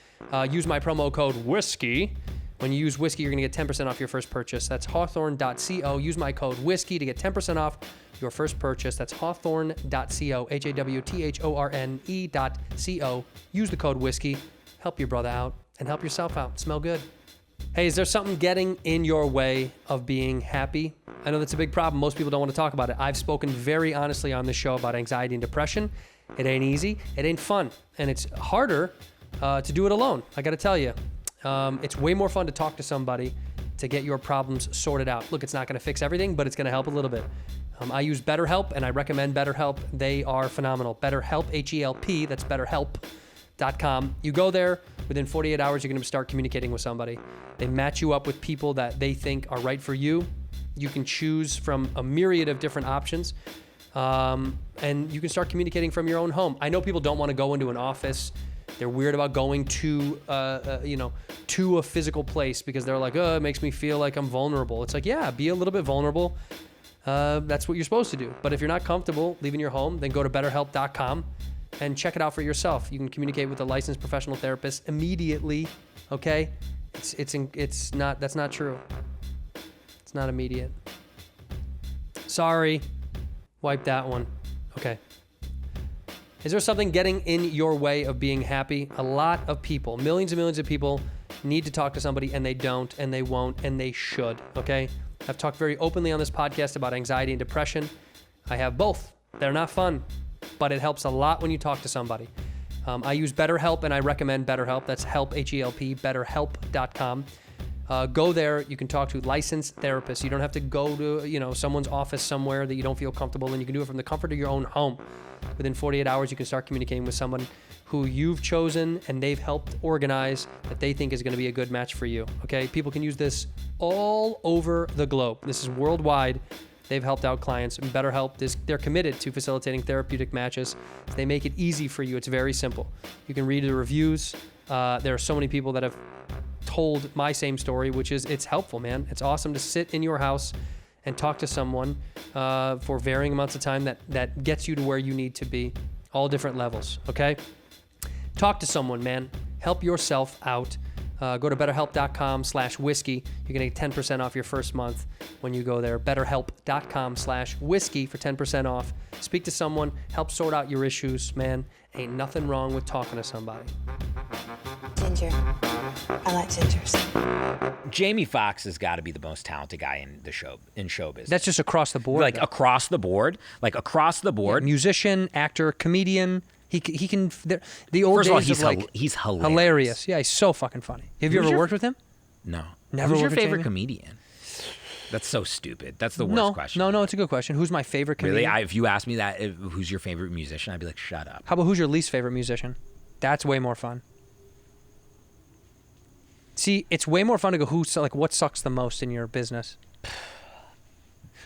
Use my promo code WHISKEY. When you use whiskey, you're going to get 10% off your first purchase. That's hawthorne.co. Use my code WHISKEY to get 10% off your first purchase. That's hawthorne.co, HAWTHORNE.co. Use the code WHISKEY. Help your brother out and help yourself out. Smell good. Hey, is there something getting in your way of being happy? I know that's a big problem. Most people don't want to talk about it. I've spoken very honestly on this show about anxiety and depression. It ain't easy. It ain't fun. And it's harder to do it alone. I got to tell you. It's way more fun to talk to somebody to get your problems sorted out. Look, it's not going to fix everything, but it's going to help a little bit. I use Betterhelp, and I recommend Betterhelp. They are phenomenal. Betterhelp, H-E-L-P, that's betterhelp.com. You go there, within 48 hours, you're going to start communicating with somebody. They match you up with people that they think are right for you. You can choose from a myriad of different options, and you can start communicating from your own home. I know people don't want to go into an office. They're weird about going to a physical place because they're like, it makes me feel like I'm vulnerable. It's like, yeah, be a little bit vulnerable. That's what you're supposed to do. But if you're not comfortable leaving your home, then go to betterhelp.com and check it out for yourself. You can communicate with a licensed professional therapist immediately. Okay, it's not. That's not true. It's not immediate. Sorry. Wipe that one. Okay. Is there something getting in your way of being happy? A lot of people, millions and millions of people need to talk to somebody and they don't and they won't and they should, okay? I've talked very openly on this podcast about anxiety and depression. I have both. They're not fun, but it helps a lot when you talk to somebody. I use BetterHelp and I recommend BetterHelp. That's help, H-E-L-P, betterhelp.com. Go there. You can talk to licensed therapists. You don't have to go to, someone's office somewhere that you don't feel comfortable in. You can do it from the comfort of your own home. Within 48 hours, you can start communicating with someone who you've chosen and they've helped organize that they think is going to be a good match for you. Okay? People can use this all over the globe. This is worldwide. They've helped out clients. And BetterHelp, they're committed to facilitating therapeutic matches. They make it easy for you. It's very simple. You can read the reviews. There are so many people that have told my same story, which is it's helpful, man. It's awesome to sit in your house and talk to someone for varying amounts of time that gets you to where you need to be, all different levels, okay? Talk to someone, man. Help yourself out. Go to betterhelp.com/whiskey. You're going to get 10% off your first month when you go there. Betterhelp.com/whiskey for 10% off. Speak to someone. Help sort out your issues, man. Ain't nothing wrong with talking to somebody. Ginger. I like gingers. Jamie Foxx has got to be the most talented guy in showbiz. That's just across the board. Like though. across the board. Yeah, musician, actor, comedian. He can. The old First of all, days of he's hilarious. hilarious. Yeah, he's so fucking funny. Have you ever worked with him? No. Never. Who's your worked with favorite Jamie? comedian? That's so stupid. That's the worst question. No, it's a good question. Who's my favorite comedian? Really? If you asked me that, who's your favorite musician, I'd be like, shut up. How about who's your least favorite musician? That's way more fun. See, it's way more fun to go what sucks the most in your business.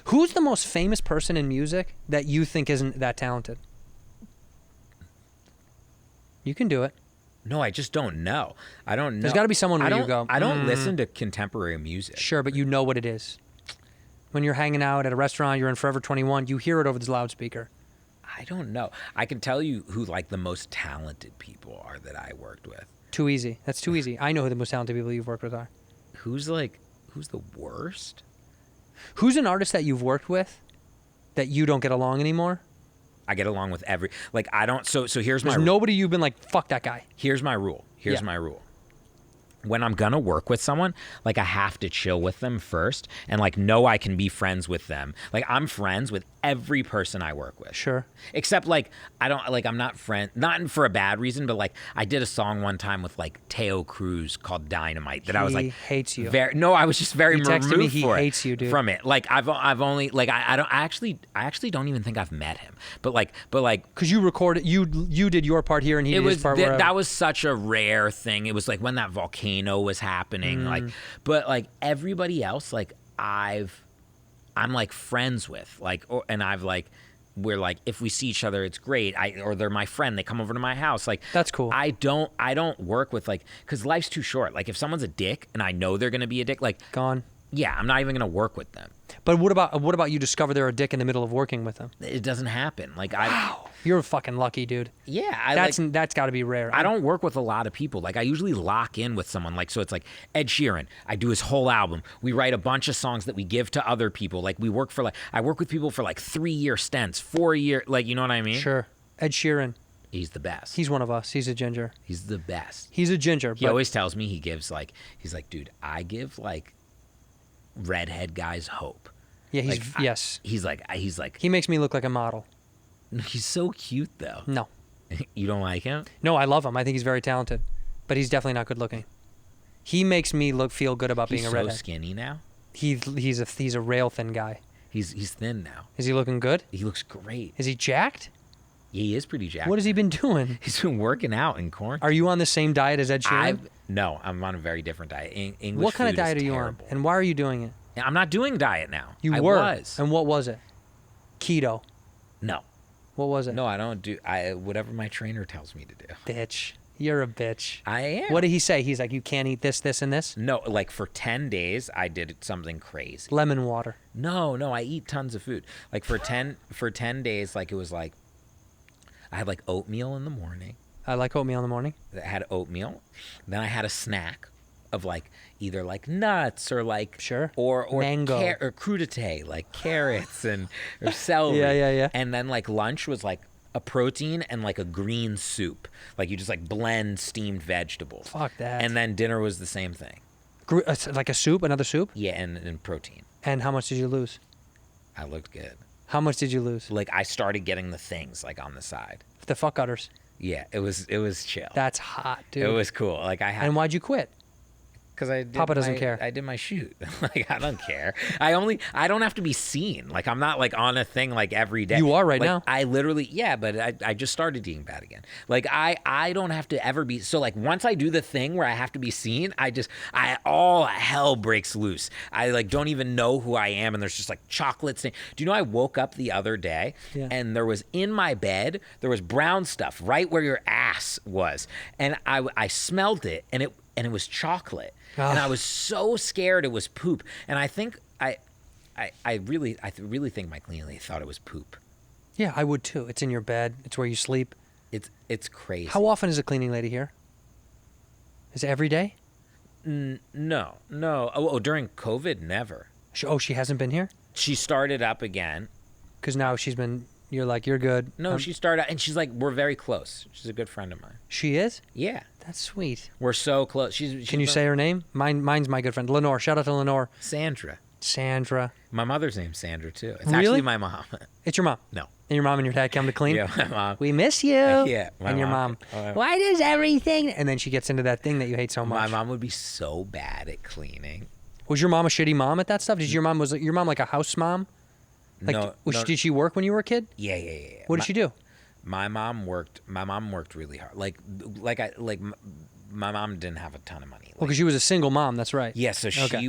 Who's the most famous person in music that you think isn't that talented? You can do it. No, I just don't know. I don't know. There's got to be someone where you go. I don't listen to contemporary music. Sure, but you know what it is. When you're hanging out at a restaurant, you're in Forever 21, you hear it over the loudspeaker. I don't know. I can tell you who the most talented people are that I worked with. Too easy. That's too easy. I know who the most talented people you've worked with are. Who's the worst? Who's an artist that you've worked with that you don't get along anymore? I get along with I don't. So here's my. There's nobody you've been like, fuck that guy. Here's my rule. My rule. When I'm gonna work with someone, I have to chill with them first and know I can be friends with them. I'm friends with every person I work with. Sure. Except I don't I'm not not for a bad reason, but I did a song one time with Teo Cruz called Dynamite that I was He hates you. I was just very texted removed me he for hates you, dude. From it. I've only I actually don't even think I've met him. But because you recorded, you did your part here and he did his part wherever. That was such a rare thing. It was when that volcano was happening. But everybody else I'm friends with and I've we're if we see each other it's great. Or they're my friend, they come over to my house. That's cool. I don't work with because life's too short. If someone's a dick and I know they're gonna be a dick, gone. Yeah, I'm not even gonna work with them. But what about you discover they're a dick in the middle of working with them? It doesn't happen. Wow. You're fucking lucky, dude. Yeah, that's got to be rare. I don't work with a lot of people. I usually lock in with someone. So it's Ed Sheeran. I do his whole album. We write a bunch of songs that we give to other people. We work for I work with people for 3-year stints, 4-year. You know what I mean? Sure. Ed Sheeran. He's the best. He's one of us. He's a ginger. He's the best. He's a ginger. He always tells me he gives he's dude, I give redhead guys hope. Yeah, yes. He's he makes me look like a model. He's so cute though. No. You don't like him? No, I love him. I think he's very talented, but he's definitely not good looking. He makes me feel good about being a redhead. He's so skinny now. He's a rail thin guy. He's thin now. Is he looking good? He looks great. Is he jacked? Yeah, he is pretty jacked. What has he been doing? He's been working out in quarantine. Are you on the same diet as Ed Sheeran? No, I'm on a very different diet. English what kind of food diet is are you terrible. on? And why are you doing it? I'm not doing diet now. I was. And what was it? Keto. No. What was it? No, I don't do. Whatever my trainer tells me to do. Bitch. You're a bitch. I am. What did he say? He's you can't eat this, this, and this? No, for 10 days, I did something crazy. Lemon water. No, I eat tons of food. For 10 days, it was I had oatmeal in the morning. I like oatmeal in the morning. I had oatmeal. Then I had a snack of like either like nuts or like Sure. or Mango. or crudité, like carrots and or celery. Yeah. And then like lunch was like a protein and like a green soup. Like you just like blend steamed vegetables. Fuck that. And then dinner was the same thing. Like a soup, another soup? Yeah, and protein. And how much did you lose? I looked good. How much did you lose? Like I started getting the things like on the side. The fuck utters. Yeah, it was chill. That's hot, dude. It was cool. Like I had And why'd you quit? because I did Papa doesn't care. I did my shoot. Like I don't care. I don't have to be seen. Like I'm not like on a thing like every day. You are right Like, now. I literally but I just started eating bad again. Like I don't have to ever be so like once I do the thing where I have to be seen, all hell breaks loose. I like don't even know who I am and there's just like chocolates. Do you know I woke up the other day and there was in my bed there was brown stuff right where your ass was and I smelled it and it was chocolate. And I was so scared it was poop. And I think I really think my cleaning lady thought it was poop. Yeah, I would too. It's in your bed. It's where you sleep. It's crazy. How often is a cleaning lady here? Is it every day? No. Oh, during COVID, never. She hasn't been here? She started up again. Because now you're like, you're good. No, she started, and she's like, we're very close. She's a good friend of mine. She is? Yeah. That's sweet. We're so close. She's Can you say her name? Mine's my good friend. Lenore. Shout out to Lenore. Sandra. My mother's name's Sandra, too. It's Really? actually my mom. It's your mom? No. And your mom and your dad come to clean? Yeah, my mom. We miss you. Yeah, my And your mom. mom. Why does everything... And then she gets into that thing that you hate so much. My mom would be so bad at cleaning. Was your mom a shitty mom at that stuff? Was your mom like a house mom? Like, No. Did she work when you were a kid? Yeah. What did she do? My mom worked really hard. My mom didn't have a ton of money. Well, because she was a single mom. That's right. Yeah, so Okay.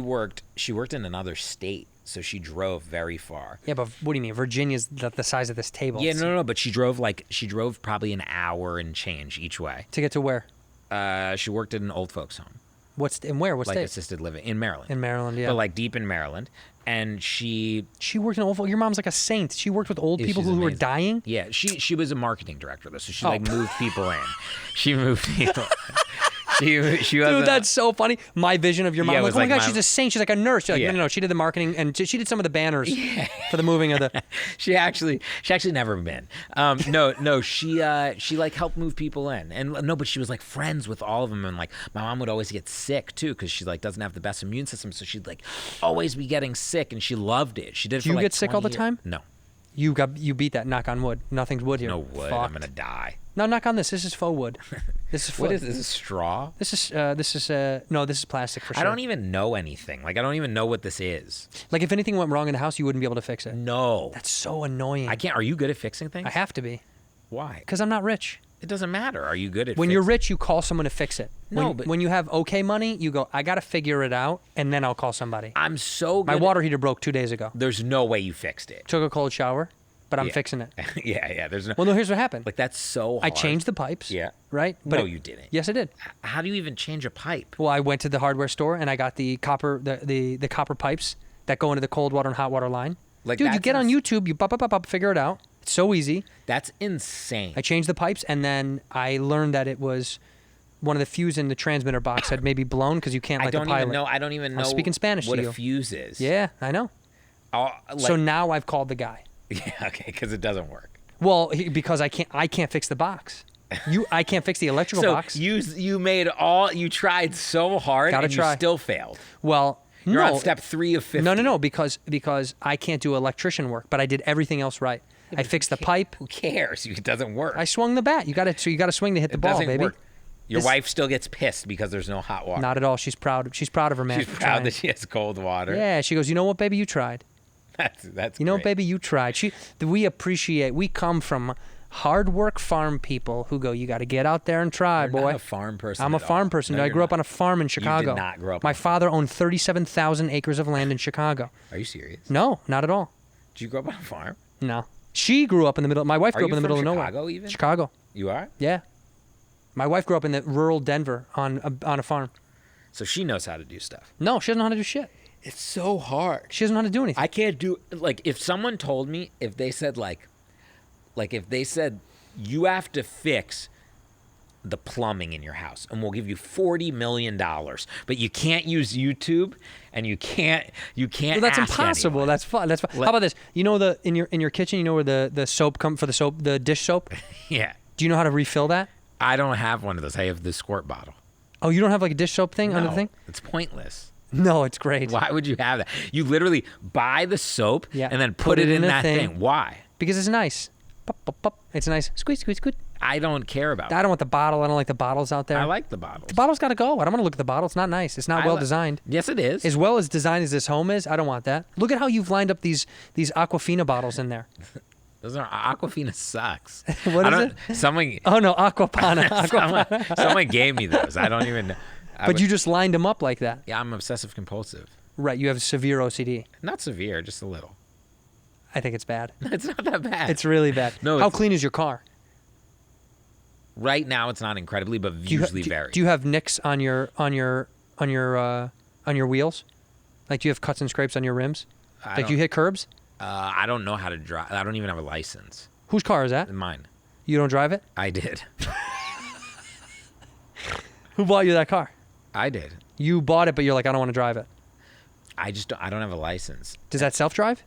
she worked in another state, so she drove very far. Yeah, but what do you mean? Virginia's the size of this table. Yeah, no, but she drove probably an hour and change each way. To get to where? She worked in an old folks home. What like state? assisted living in Maryland. In Maryland, yeah. But like deep in Maryland, and she worked in old folks. Your mom's like a saint. She worked with old people she's who were amazing. dying. Yeah, she was a marketing director though, so she Oh. like moved people in. She moved people. She was Dude, that's so funny. My vision of your mom, Yeah, it like, was oh my like God, my- she's a saint. She's like a nurse. You're like, Yeah. no, she did the marketing and she did some of the banners for the moving of the. She actually never been. No, she like helped move people in, and no, but she was like friends with all of them, and like my mom would always get sick too because she like doesn't have the best immune system, so she'd like always be getting sick, and she loved it. She did. Do for you like get sick all 20 the time? years. No, You beat that. Knock on wood. Nothing's wood here. no wood. Fucked. I'm gonna die. No, knock on this. This is faux wood. This is What foot. is this? Is straw? This is no. This is plastic for sure. I don't even know anything. Like I don't even know what this is. Like if anything went wrong in the house, you wouldn't be able to fix it. No, That's so annoying. I can't. Are you good at fixing things? I have to be Why? because I'm not rich. It doesn't matter. Are you good at When you're fixing- rich, you call someone to fix it. No, but- when you have okay money, you go, I got to figure it out, and then I'll call somebody. I'm so good. My water heater broke 2 days ago. There's no way you fixed it. Took a cold shower, but I'm Yeah. fixing it. yeah. There's no. Well, no, here's what happened. Like that's so I hard. changed the pipes. Yeah. Right? No, you didn't. Yes, I did. How do you even change a pipe? Well, I went to the hardware store, and I got the copper the copper pipes that go into the cold water and hot water line. Like, Dude, you that's get on ins- YouTube, you pop, figure it out. It's so easy. That's insane. I changed the pipes, and then I learned that it was one of the fuse in the transmitter box had maybe blown because you can't I light the don't pilot. even know. I don't even know. I'm speaking Spanish what to a you. fuse is. Yeah, I know. So now I've called the guy. Yeah. Okay. Because it doesn't work. Well, because I can't fix the box. I can't fix the electrical So box. you tried so hard Gotta and try. you still failed. Well, You're no. on step 3 of 50. No, because I can't do electrician work, but I did everything else right. I fixed the pipe. Who cares? It doesn't work. I swung the bat. You got to swing to hit the It ball, doesn't baby. work. Your This- wife still gets pissed because there's no hot water. Not at all. She's proud. She's proud of her man. She's for proud trying. that she has cold water. Yeah, she goes, you know what, baby, you tried. That's You know what, great. baby, you tried. We come from hard work farm people who go, you got to get out there and try, You're boy. not a farm person. I'm a at all. farm person. No, I you're grew up not. on a farm in Chicago. not grow up My on a farm. father owned 37,000 acres of land in Chicago. Are you serious? No, not at all. Did you grow up on a farm? No. She grew up in the middle. My wife Are grew up you in the middle from of nowhere. Chicago even? Chicago. You are? Yeah. My wife grew up in the rural Denver on a farm. So she knows how to do stuff. No, she doesn't know how to do shit. It's so hard. She doesn't know how to do anything. I can't do like if someone told me if they said you have to fix the plumbing in your house, and we'll give you $40 million. But you can't use YouTube, and you can't. Well, that's ask impossible. anyone. That's fun. That's fun. How about this? You know in your kitchen, you know where the soap the dish soap. Yeah. Do you know how to refill that? I don't have one of those. I have the squirt bottle. Oh, you don't have like a dish soap thing under the thing? It's pointless. No, it's great. Why would you have that? You literally buy the soap Yeah. and then put it in a that thing. Why? Because it's nice. Pop, pop, pop. It's nice. Squeeze, squeeze, squeeze. I don't care about I don't want the bottle. I don't like the bottles out there. I like the bottles. The bottle's got to go. I don't want to look at the bottle. It's not nice. It's not well designed. Yes, it is. As well as designed as this home is, I don't want that. Look at how you've lined up these Aquafina bottles in there. Those are Aquafina sucks. What is it? Someone. Oh no, Aquapana. someone gave me those. I don't even know. But you just lined them up like that. Yeah, I'm obsessive compulsive. Right. You have severe OCD. Not severe, just a little. I think it's bad. It's not that bad. It's really bad. No. How clean is your car? Right now, it's not incredibly, but usually very. Do you have nicks on your wheels? Like, do you have cuts and scrapes on your rims? Like, you hit curbs? I don't know how to drive. I don't even have a license. Whose car is that? Mine. You don't drive it? I did. Who bought you that car? I did. You bought it, but you're like, I don't want to drive it. I don't have a license. Does that self-drive?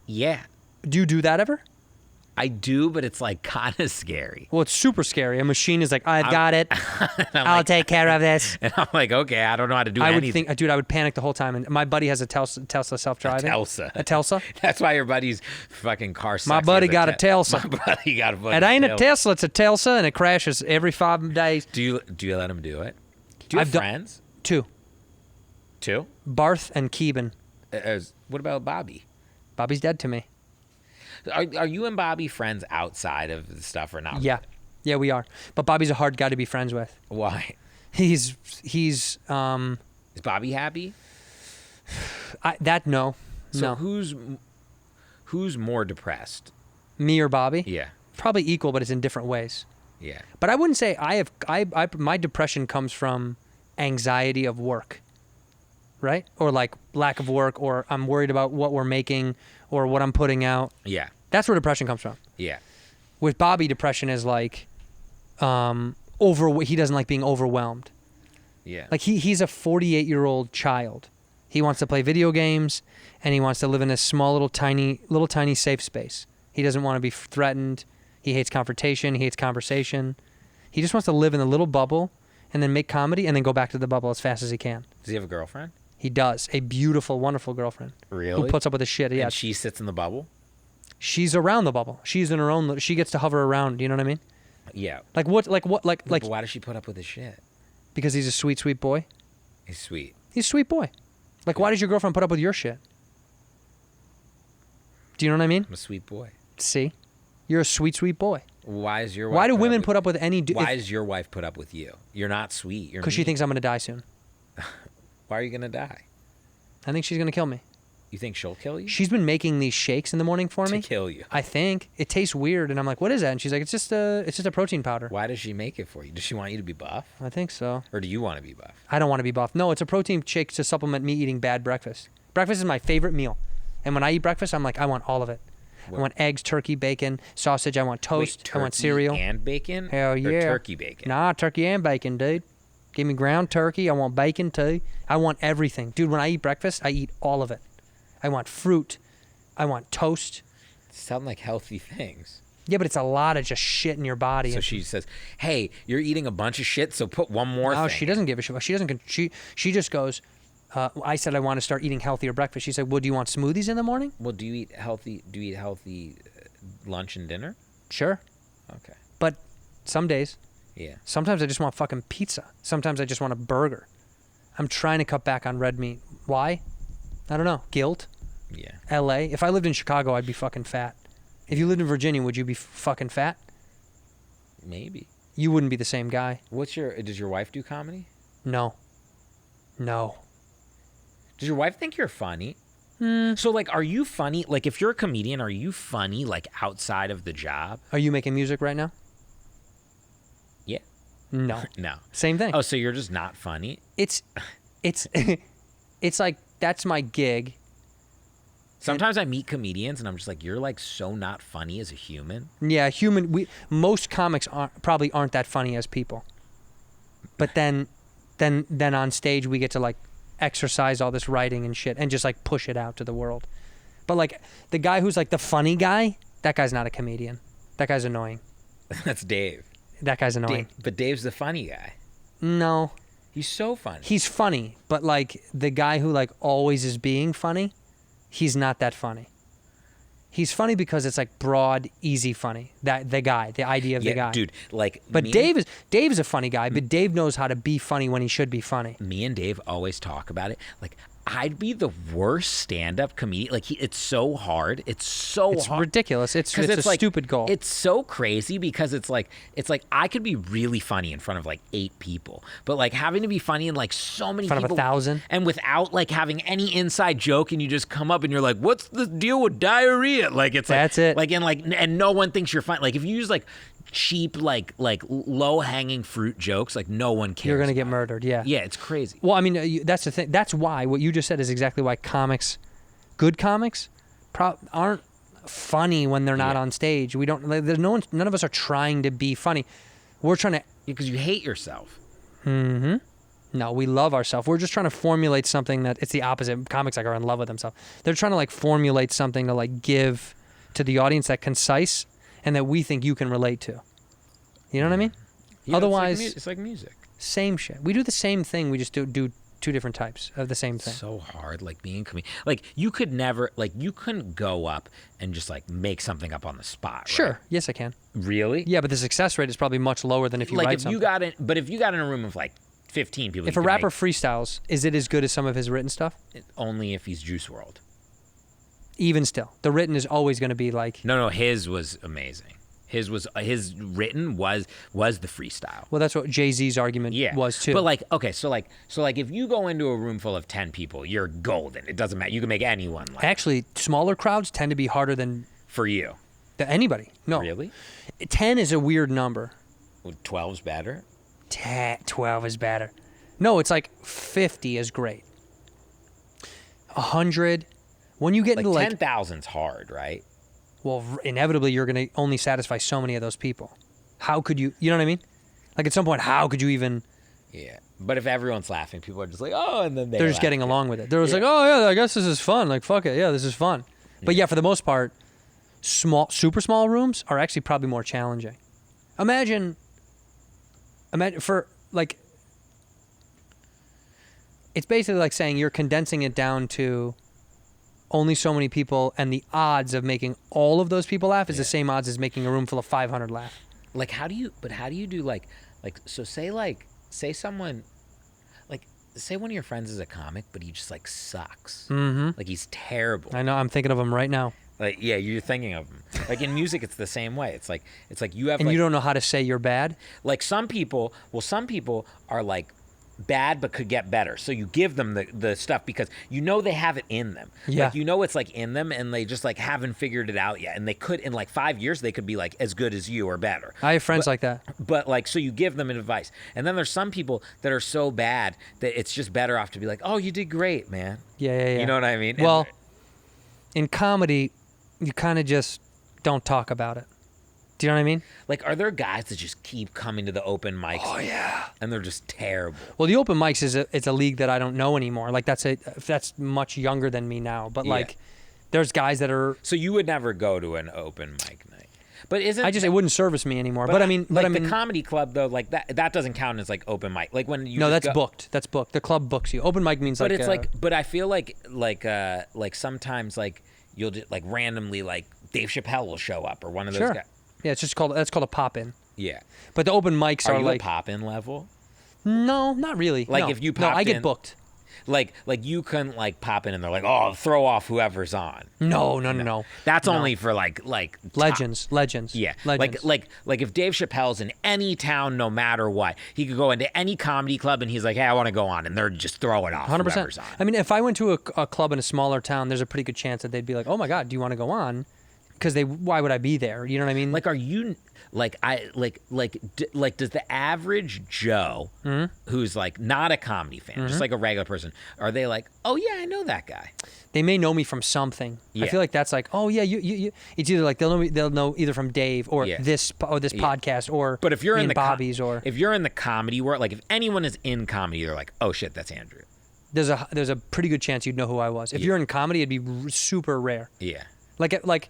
Yeah. Do you do that ever? I do, but it's like kind of scary. Well, it's super scary. A machine is like, I've got it. I'll take care of this. And I'm like, okay, I don't know how to do anything. I would think, dude, I would panic the whole time. And my buddy has a Tesla self-driving. A Tesla? That's why your buddy's fucking car sucks. My buddy got a Tesla. My buddy got a fucking It ain't a Tesla. Tesla, it's a Tesla, and it crashes every 5 days. Do you let him do it? Do you have friends? 2. 2? Barth and Keeban. What about Bobby? Bobby's dead to me. Are you and Bobby friends outside of the stuff or not? Yeah. Yeah, we are. But Bobby's a hard guy to be friends with. Why? He's Is Bobby happy? no. So No. who's more depressed? Me or Bobby? Yeah. Probably equal, but it's in different ways. Yeah. But I wouldn't say my depression comes from anxiety of work. Right? Or like lack of work, or I'm worried about what we're making or what I'm putting out. Yeah. That's where depression comes from. Yeah. With Bobby, depression is like he doesn't like being overwhelmed. Yeah. Like he's a 48-year-old child. He wants to play video games and he wants to live in a small little tiny safe space. He doesn't want to be threatened. He hates confrontation, he hates conversation. He just wants to live in a little bubble and then make comedy and then go back to the bubble as fast as he can. Does he have a girlfriend? He does. A beautiful, wonderful girlfriend. Really? Who puts up with his shit. Yeah. And she sits in the bubble? She's around the bubble. She's in her own. She gets to hover around. You know what I mean? Yeah. Like what? Like But why does she put up with his shit? because he's a sweet, sweet boy. He's sweet. He's a sweet boy. Like, why does your girlfriend put up with your shit? Do you know what I mean? I'm a sweet boy. See? You're a sweet, sweet boy. Why is your wife Why do women put up with any... Why does your wife put up with you? You're not sweet. You're Because she mean. thinks I'm going to die soon. Why are you going to die? I think she's going to kill me. You think she'll kill you? She's been making these shakes in the morning for me. To kill you. I think. It tastes weird. And I'm like, what is that? And she's like, it's just a protein powder. Why does she make it for you? Does she want you to be buff? I think so. Or do you want to be buff? I don't want to be buff. No, it's a protein shake to supplement me eating bad breakfast. Breakfast is my favorite meal. And when I eat breakfast, I'm like, I want all of it. What? I want eggs, turkey, bacon, sausage. I want toast. Wait, I want cereal. And bacon? Hell Or yeah. turkey bacon? Nah, turkey and bacon, dude. Give me ground turkey. I want bacon too. I want everything. Dude, when I eat breakfast, I eat all of it. I want fruit. I want toast. Sound like healthy things. Yeah, but it's a lot of just shit in your body. So she says, hey, you're eating a bunch of shit, so put one more No, thing. she doesn't give a shit. She just goes, I said I want to start eating healthier breakfast. She said, well, do you want smoothies in the morning? Well, do you eat healthy lunch and dinner? Sure. Okay. But some days, Yeah. sometimes I just want fucking pizza. Sometimes I just want a burger. I'm trying to cut back on red meat. Why? I don't know. Guilt? Yeah. LA? If I lived in Chicago, I'd be fucking fat. If you lived in Virginia, would you be fucking fat? Maybe. You wouldn't be the same guy. Does your wife do comedy? No. No. Does your wife think you're funny? So, like, are you funny? Like, if you're a comedian, are you funny, like, outside of the job? Are you making music right now? Yeah. No. No. Same thing. Oh, so you're just not funny? It's like, that's my gig. Sometimes I meet comedians and I'm just like, you're like so not funny as a human. Yeah, most comics probably aren't that funny as people. But then on stage we get to like exercise all this writing and shit and just like push it out to the world. But like the guy who's like the funny guy, that guy's not a comedian. That guy's annoying. That's Dave. That guy's annoying. But Dave's the funny guy. No. He's so funny. He's funny, but like the guy who like always is being funny, he's not that funny. He's funny because it's like broad, easy funny. That the idea of the guy. Dude, like But Dave is a funny guy, but Dave knows how to be funny when he should be funny. Me and Dave always talk about it. Like I'd be the worst stand-up comedian. Like it's so hard. It's hard. Ridiculous. It's a like, stupid goal. It's so crazy because it's like I could be really funny in front of like 8 people, but like having to be funny in like so many in front people, of 1,000, and without like having any inside joke, and you just come up and you're like, "What's the deal with diarrhea?" Like it's that's it. Like and no one thinks you're funny. Like if you use like cheap like low hanging fruit jokes, like no one cares. You're gonna get murdered. Yeah. Yeah, it's crazy. Well, I mean, that's the thing. That's why what you just said is exactly why good comics, aren't funny when they're not on stage. We don't. There's none of us are trying to be funny. We're trying to because you hate yourself. Mm-hmm. No, we love ourselves. We're just trying to formulate something that it's the opposite. Comics like are in love with themselves. They're trying to like formulate something to like give to the audience that concise and that we think you can relate to. You know what I mean? Yeah, Otherwise, it's like music. Same shit. We do the same thing. We just do 2 different types of the same thing. So hard, like being a comedian. Like you could never, like you couldn't go up and just like make something up on the spot. Right? Sure. Yes, I can. Really? Yeah, but the success rate is probably much lower than if you like write if something. you got in, but if you got in a room of like 15 people, if a rapper freestyles, is it as good as some of his written stuff? Only if he's Juice WRLD. Even still, the written is always going to be like. No, his was amazing. His written was the freestyle. Well, that's what Jay-Z's argument was too. But like, okay, so like if you go into a room full of 10 people, you're golden. It doesn't matter. You can make anyone laugh. Actually, smaller crowds tend to be harder than for you. Anybody. No. Really? 10 is a weird number. 12's better? 12 is better. No, it's like 50 is great. 100. When you get into like 10,000's hard, right? Well, inevitably, you're going to only satisfy so many of those people. How could you know what I mean? Like, at some point, how could you even... Yeah. But if everyone's laughing, people are just like, oh, and then they're just getting along with it. They're just like, oh, yeah, I guess this is fun. Like, fuck it. Yeah, this is fun. But yeah, for the most part, super small rooms are actually probably more challenging. Imagine for, like... It's basically like saying you're condensing it down to... only so many people, and the odds of making all of those people laugh is the same odds as making a room full of 500 laugh. Like, how do you do so say someone, like, say one of your friends is a comic, but he just like sucks. Mm-hmm. Like he's terrible. I know, I'm thinking of him right now. Like, yeah, you're thinking of him. Like in music, it's the same way. It's like you have and like, you don't know how to say you're bad? Like some people are like, bad but could get better, so you give them the stuff because you know they have it in them. Like you know it's like in them, and they just like haven't figured it out yet, and they could in like 5 years they could be like as good as you or better. I have friends like that. But like, so you give them advice, and then there's some people that are so bad that it's just better off to be like, oh, you did great, man. Yeah. You know what I mean? Well, in comedy, you kind of just don't talk about it. Do you know what I mean? Like, are there guys that just keep coming to the open mics? Oh yeah, and they're just terrible. Well, the open mics is a league that I don't know anymore. Like that's much younger than me now. But like, there's guys that are. So you would never go to an open mic night, but it wouldn't service me anymore. But I mean, the comedy club though, like that doesn't count as like open mic. Like when you that's booked. That's booked. The club books you. Open mic means but it's but I feel like sometimes like you'll just like randomly like Dave Chappelle will show up or one of those guys. Yeah, that's called a pop-in. Yeah. But the open mics are you like... a pop-in level? No, not really. Like if you pop in... I get booked. Like you couldn't like pop in and they're like, oh, throw off whoever's on. No. That's only for like legends. Yeah. Legends. Like if Dave Chappelle's in any town, no matter what, he could go into any comedy club and he's like, hey, I want to go on, and they're just throwing off 100%. whoever's on. I mean, if I went to a club in a smaller town, there's a pretty good chance that they'd be like, oh my God, do you want to go on? because why would I be there? You know what I mean? Like, are you like does the average Joe who's like not a comedy fan, just like a regular person, are they like, oh yeah, I know that guy? They may know me from something. Yeah. I feel like that's like, oh yeah, you. It's either like they'll know either from Dave or this podcast or. But if you're in the Bobby's or if you're in the comedy world, like if anyone is in comedy, they're like, oh shit, that's Andrew. There's a pretty good chance you'd know who I was. If you're in comedy, it'd be super rare. Yeah. Like,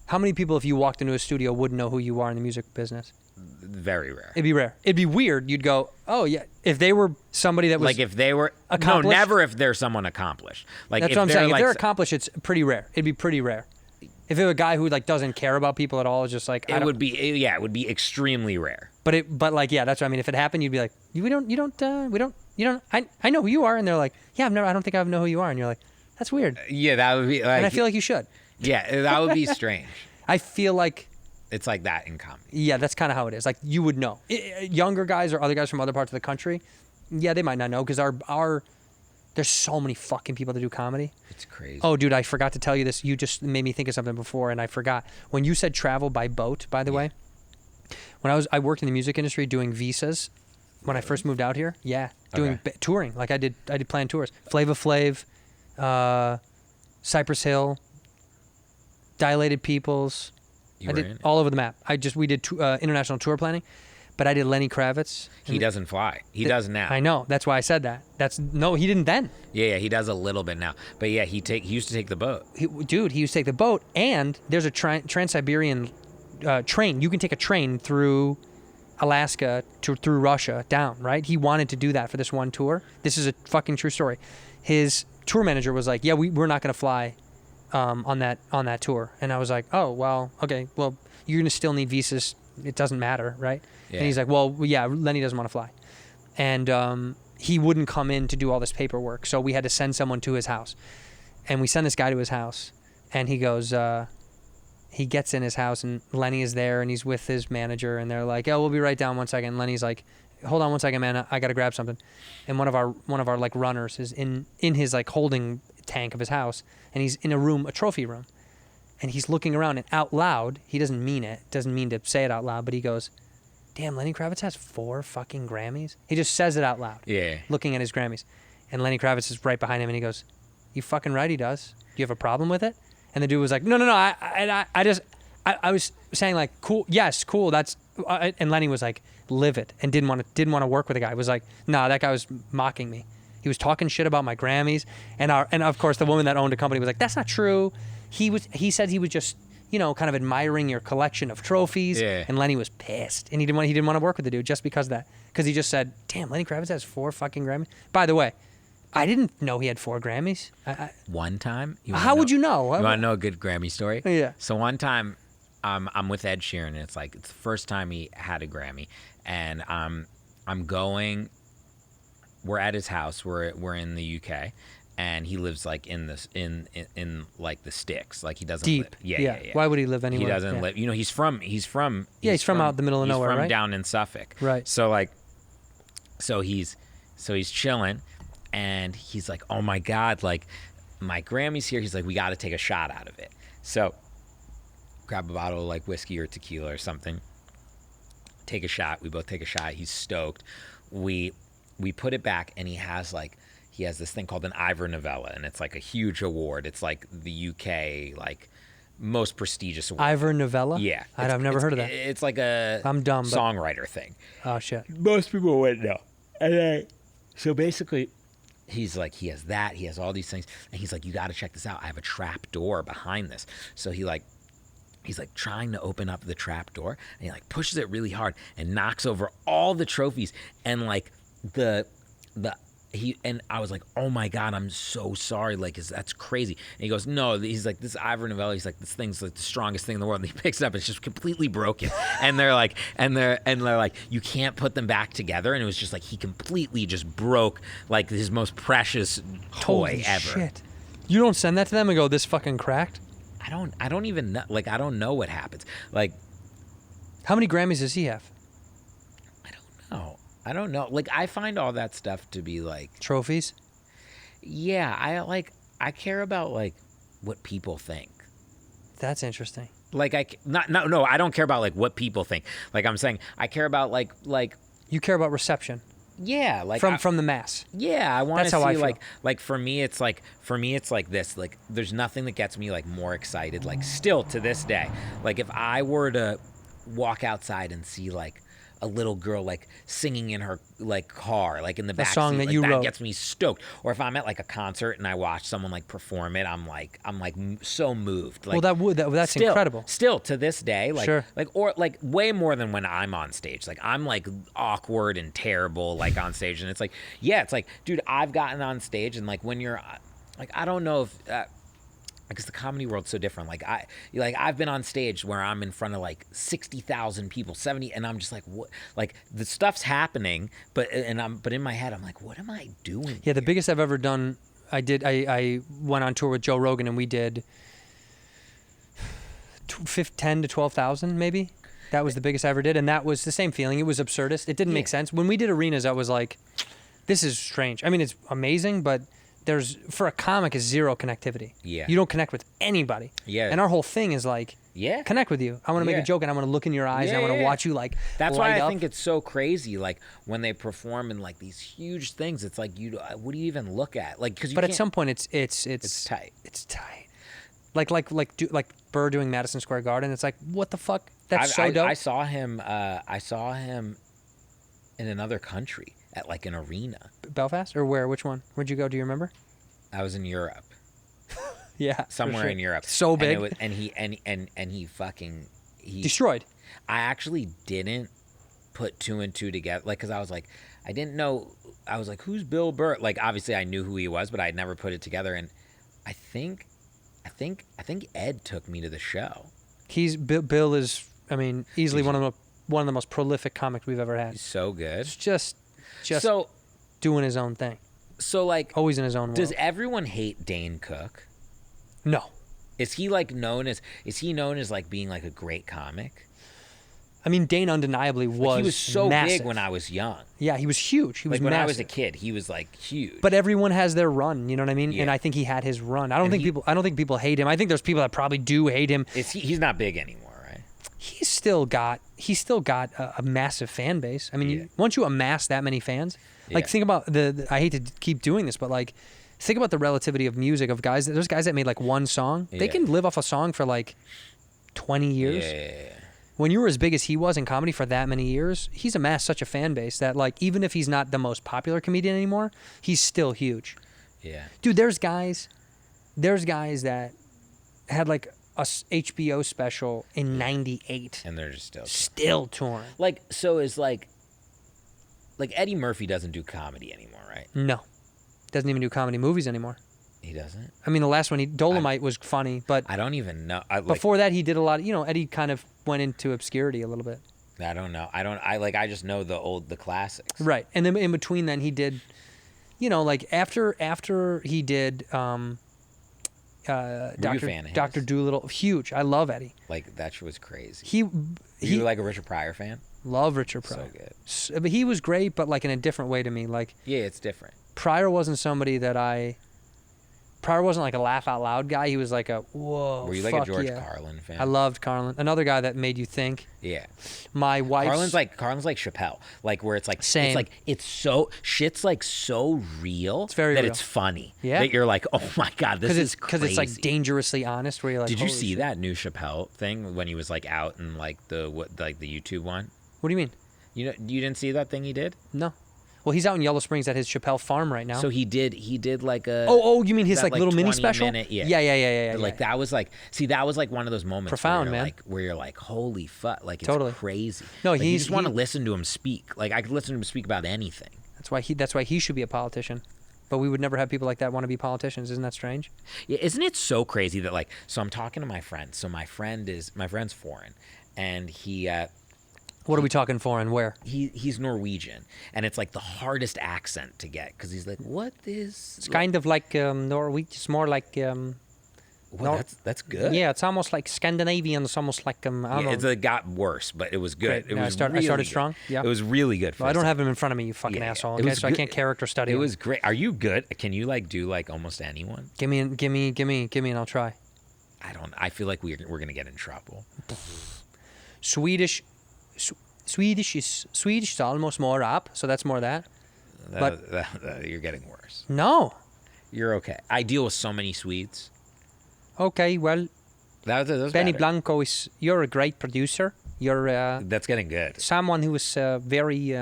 how many people, if you walked into a studio, wouldn't know who you are in the music business? Very rare. It'd be rare. It'd be weird. You'd go, oh yeah. If they were somebody that was like, if they were accomplished, no, never if they're someone accomplished. Like that's if what I'm saying. Like, if they're accomplished, it's pretty rare. It'd be pretty rare. If it were a guy who like doesn't care about people at all, it's just like it would be extremely rare. But that's what I mean. If it happened, you'd be like, you don't. I know who you are, and they're like, yeah, I don't think I know who you are, and you're like, that's weird. Yeah, that would be like, and I feel like you should. Yeah, that would be strange. I feel like it's like that in comedy. Yeah, that's kind of how it is. Like you would know. Younger guys or other guys from other parts of the country, yeah, they might not know because there's so many fucking people that do comedy. It's crazy. Oh, dude, I forgot to tell you this. You just made me think of something before, and I forgot. When you said travel by boat, by the way, when I worked in the music industry doing visas when I first moved out here. Yeah, doing touring. Like I did planned tours. Flava Flav, Cypress Hill, Dilated Peoples. I did all over the map. We did international tour planning, but I did Lenny Kravitz. He doesn't fly. He does now. I know. That's why I said that. He didn't then. Yeah, he does a little bit now. But yeah, he used to take the boat. He used to take the boat, and there's a Trans-Siberian train. You can take a train through Alaska through Russia down, right? He wanted to do that for this one tour. This is a fucking true story. His tour manager was like, yeah, we're not going to fly on that tour. And I was like, oh, well, okay, well, you're going to still need visas. It doesn't matter, right? Yeah. And he's like, well, yeah, Lenny doesn't want to fly. And he wouldn't come in to do all this paperwork. So we had to send someone to his house. And we send this guy to his house. And he goes, he gets in his house and Lenny is there and he's with his manager. And they're like, oh, we'll be right down 1 second. And Lenny's like, hold on 1 second, man. I got to grab something. And one of our like runners is in his like holding tank of his house. And he's in a trophy room. And he's looking around and out loud, he doesn't mean to say it out loud, but he goes, damn, Lenny Kravitz has 4 fucking Grammys? He just says it out loud. Yeah. Looking at his Grammys. And Lenny Kravitz is right behind him and he goes, you fucking right, he does. Do you have a problem with it? And the dude was like, no, I was saying like, cool, yes, cool, that's, and Lenny was like livid and didn't want to work with the guy. He was like, nah, that guy was mocking me. He was talking shit about my Grammys. And of course the woman that owned the company was like, that's not true. He said he was just, kind of admiring your collection of trophies. Yeah. And Lenny was pissed. And he didn't want to work with the dude just because of that. Because he just said, damn, Lenny Kravitz has 4 fucking Grammys. By the way, I didn't know he had 4 Grammys. One time? How would you know? You want to know a good Grammy story? Yeah. So one time, I'm with Ed Sheeran, and it's the first time he had a Grammy. And we're at his house. We're in the UK. And he lives like in like the sticks, like he doesn't deep. live. Yeah. Why would he live anywhere? He doesn't live. He's from out the middle of nowhere, he's from right? down in Suffolk. Right. So he's chilling, and he's like, oh my God, like my Grammy's here. He's like, we got to take a shot out of it. So grab a bottle of like whiskey or tequila or something. Take a shot. We both take a shot. He's stoked. We put it back, and he has this thing called an Ivor Novella, and it's like a huge award. It's like the UK, like most prestigious award. Ivor Novella? Yeah. I've never heard of that. It's like a I'm dumb, songwriter thing. Oh, shit. Most people wouldn't know. And so basically, he's like, he has that. He has all these things. And he's like, you got to check this out. I have a trap door behind this. So he's like trying to open up the trap door, and he like pushes it really hard and knocks over all the trophies. And like and I was like, oh my God, I'm so sorry. Like, that's crazy. And he goes, no, he's like, this Ivor Novella, he's like, this thing's like the strongest thing in the world. And he picks it up, it's just completely broken. And they're like, you can't put them back together. And it was just like, he completely just broke like his most precious toy Holy ever. Shit. You don't send that to them and go, this fucking cracked? I don't even know. Like, I don't know what happens. Like, how many Grammys does he have? I don't know. Like, I find all that stuff to be like trophies. Yeah, I care about like what people think. That's interesting. Like no, I don't care about like what people think. Like I'm saying, I care about like You care about reception yeah, like from the mass. yeah, I want That's to how I see feel. like for me it's like this. Like there's nothing that gets me like more excited. Like still to this day, like if I were to walk outside and see like a little girl like singing in her like car, like in the back song seat, that like, you that wrote. gets me stoked. Or if I'm at like a concert and I watch someone like perform it, I'm so moved. Like, Well, that's still, incredible. Still to this day, like Sure. or like way more than when I'm on stage. Like I'm like awkward and terrible like on stage, and it's like it's like dude, I've gotten on stage and like when you're like I don't know if. Because the comedy world's so different. Like I've been on stage where I'm in front of like 60,000 people, 70, and I'm just like, what? Like the stuff's happening, but in my head I'm like, what am I doing? Yeah, the biggest I've ever done. I went on tour with Joe Rogan and we did 10 to 12,000 maybe. That was the biggest I ever did, and that was the same feeling. It was absurdist. It didn't make sense. When we did arenas, I was like, this is strange. I mean, it's amazing, but for a comic is zero connectivity. Yeah. You don't connect with anybody. Yeah. And our whole thing is like, connect with you. I want to make Yeah. a joke and I want to look in your eyes and I want to watch you like That's why light I up. think it's so crazy. Like when they perform in like these huge things, it's like what do you even look at? Like because But at some point it's tight. It's tight. Like Burr doing Madison Square Garden. It's like, what the fuck? That's so dope. I saw him in another country at like an arena. Belfast or where? Which one? Where'd you go? Do you remember? I was in Europe. Yeah, for Somewhere sure. in Europe. So big. And he Destroyed. I actually didn't put two and two together. Like, cause I was like, I didn't know. I was like, who's Bill Burr? Like, obviously I knew who he was, but I had never put it together. And I think Ed took me to the show. Bill is, I mean, easily one of the most prolific comics we've ever had. He's so good. It's just So doing his own thing. So like, Always in his own world. does everyone hate Dane Cook? No. Is he known as like being like a great comic? I mean, Dane undeniably was. Like he was so massive. big when I was young. Yeah, he was huge. He was Like when massive. I was a kid, he was like huge. But everyone has their run, you know what I mean? Yeah. And I think he had his run. I don't think people hate him. I think there's people that probably do hate him. He's not big anymore, right? He's still got a massive fan base. I mean, once you amass that many fans, like think about I hate to keep doing this, but like think about the relativity of music of guys. There's guys that made like one song. They can live off a song for like 20 years. Yeah. When you were as big as he was in comedy for that many years, he's amassed such a fan base that like even if he's not the most popular comedian anymore, he's still huge. Yeah. Dude, there's guys that had like a HBO special in '98 And they're just still touring. like, so is like Eddie Murphy doesn't do comedy anymore, right? No, doesn't even do comedy movies anymore. He doesn't. I mean, the last one, Dolomite was funny, but I don't even know. before that, he did a lot. Eddie kind of went into obscurity a little bit. I don't know. I just know the classics. Right, and then in between, then he did, like after he did Were you a fan of his? Dr. Doolittle, huge. I love Eddie. Like that shit was crazy. He You like a Richard Pryor fan? love Richard Pryor. So good. But he was great, but like in a different way to me. Like Yeah, it's different. Pryor wasn't somebody that Pryor wasn't like a laugh out loud guy. He was like a whoa. Were you like fuck a George yeah. Carlin fan? I loved Carlin. Another guy that made you think. Yeah. My wife's Carlin's like Chappelle, like where it's like Same. It's like shit's like so real. It's very that real. it's funny. Yeah. That you're like, oh my god, this is because crazy. it's like dangerously honest. Where you're like, Did you holy see shit. that new Chappelle thing when he was like out in like the YouTube one? What do you mean? You didn't see that thing he did? No. Well, he's out in Yellow Springs at his Chappelle farm right now. So he did like a Oh, you mean his that, like little mini 20 special? minute, yeah. Yeah. Like that was like, see, that was like one of those moments Profound, where you're man. like, where you're like, holy fuck, like it's Totally. crazy. No, like, you he's- just want to he- listen to him speak. Like I could listen to him speak about anything. That's why he should be a politician. But we would never have people like that want to be politicians. Isn't that strange? Yeah, isn't it so crazy that like, so I'm talking to my friend. So my friend's foreign, and he. What are we talking for and where? He's Norwegian, and it's like the hardest accent to get because he's like, "What is?" It's kind of like Norwegian. It's more like Well, that's good. yeah. It's almost like Scandinavian. It's almost like I don't know. It got worse, but it was good. Great. It Yeah, I was started really started good. strong. Yeah. It was really good. Well, I don't have him in front of me, you fucking asshole. Okay, so I can't character study. It him. was great. Are you good? Can you like do like almost anyone? Give me, and I'll try. I feel like we're gonna get in trouble. Swedish is almost more rap, so that's more that. You're getting worse. No. You're okay. I deal with so many Swedes. Okay, well, That was Benny better. Blanco you're a great producer. You're That's getting good. someone who is very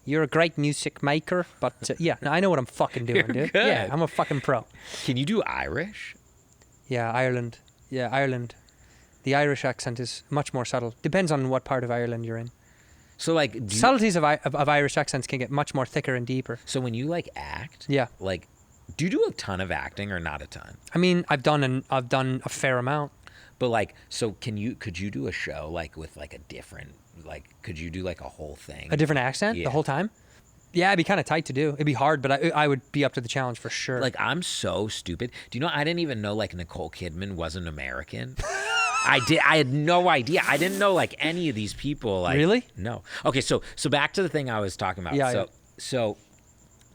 you're a great music maker, but yeah, no, I know what I'm fucking doing, dude. good. Yeah, I'm a fucking pro. Can you do Irish? Yeah, Ireland. Yeah, Ireland. The Irish accent is much more subtle. Depends on what part of Ireland you're in. So like, Subtleties of Irish accents can get much more thicker and deeper. so when you like act, Yeah. like, do you do a ton of acting or not a ton? I mean, I've done a fair amount. But like, so could you do a show like with like a different, like, could you do like a whole thing? A different accent Yeah. the whole time? Yeah, it'd be kind of tight to do. It'd be hard, but I would be up to the challenge for sure. Like, I'm so stupid. Do you know, I didn't even know like Nicole Kidman wasn't American. I had no idea. I didn't know like any of these people. Like, Really? No. Okay, so back to the thing I was talking about. Yeah, So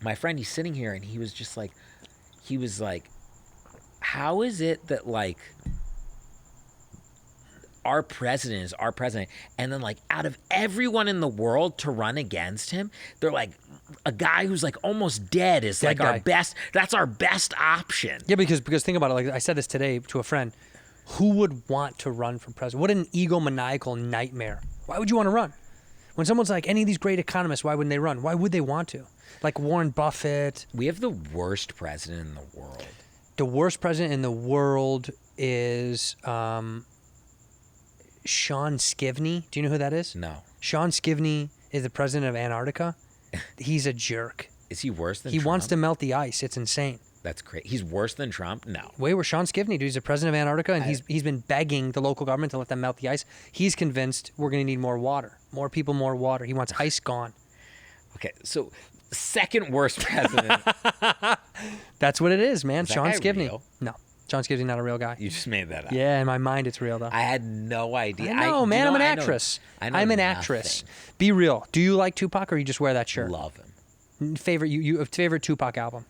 my friend, he's sitting here and he was like, how is it that like our president is our president, and then like out of everyone in the world to run against him, they're like, a guy who's like almost dead is Dead like our guy. best. That's our best option. Yeah, because think about it. Like I said this today to a friend. Who would want to run for president? What an egomaniacal nightmare. Why would you want to run? When someone's like, any of these great economists, why wouldn't they run? Why would they want to? Like Warren Buffett. We have the worst president in the world. The worst president in the world is Sean Skibney. Do you know who that is? No. Sean Skibney is the president of Antarctica. He's a jerk. Is he worse than He Trump? wants to melt the ice. It's insane. That's crazy. He's worse than Trump? No. Way where Sean Skibney, dude, he's the president of Antarctica, and he's been begging the local government to let them melt the ice. He's convinced we're going to need more water. More people, more water. He wants ice gone. Okay, so second worst president. That's what it is, man. Is that Sean guy Skibney. real? No. Sean Skibney's not a real guy. You just made that up. Yeah, in my mind, it's real, though. I had no idea. I know, man. I'm an actress. I know I'm an nothing. actress. Be real. Do you like Tupac, or you just wear that shirt? Love him. Favorite Tupac album?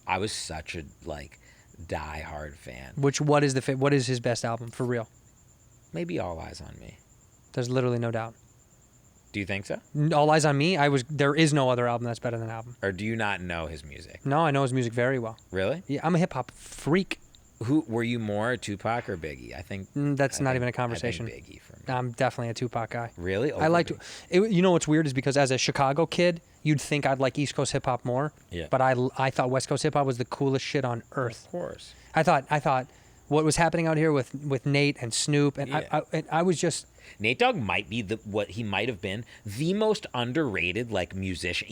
I was such a like die-hard fan. What is his best album for real? Maybe All Eyes on Me. There's literally no doubt. Do you think so? All Eyes on Me. There is no other album that's better than that album. Or do you not know his music? No, I know his music very well. Really? Yeah, I'm a hip hop freak. Who were you more, Tupac or Biggie? I think That's not even a I conversation. think Biggie for me. I'm definitely a Tupac guy. Really? I liked it. You know what's weird is because as a Chicago kid, you'd think I'd like East Coast hip hop more. Yeah. But I thought West Coast hip hop was the coolest shit on earth. Of course. I thought what was happening out here with Nate and Snoop and Yeah. I was just Nate Dogg might be what he might have been the most underrated like musician.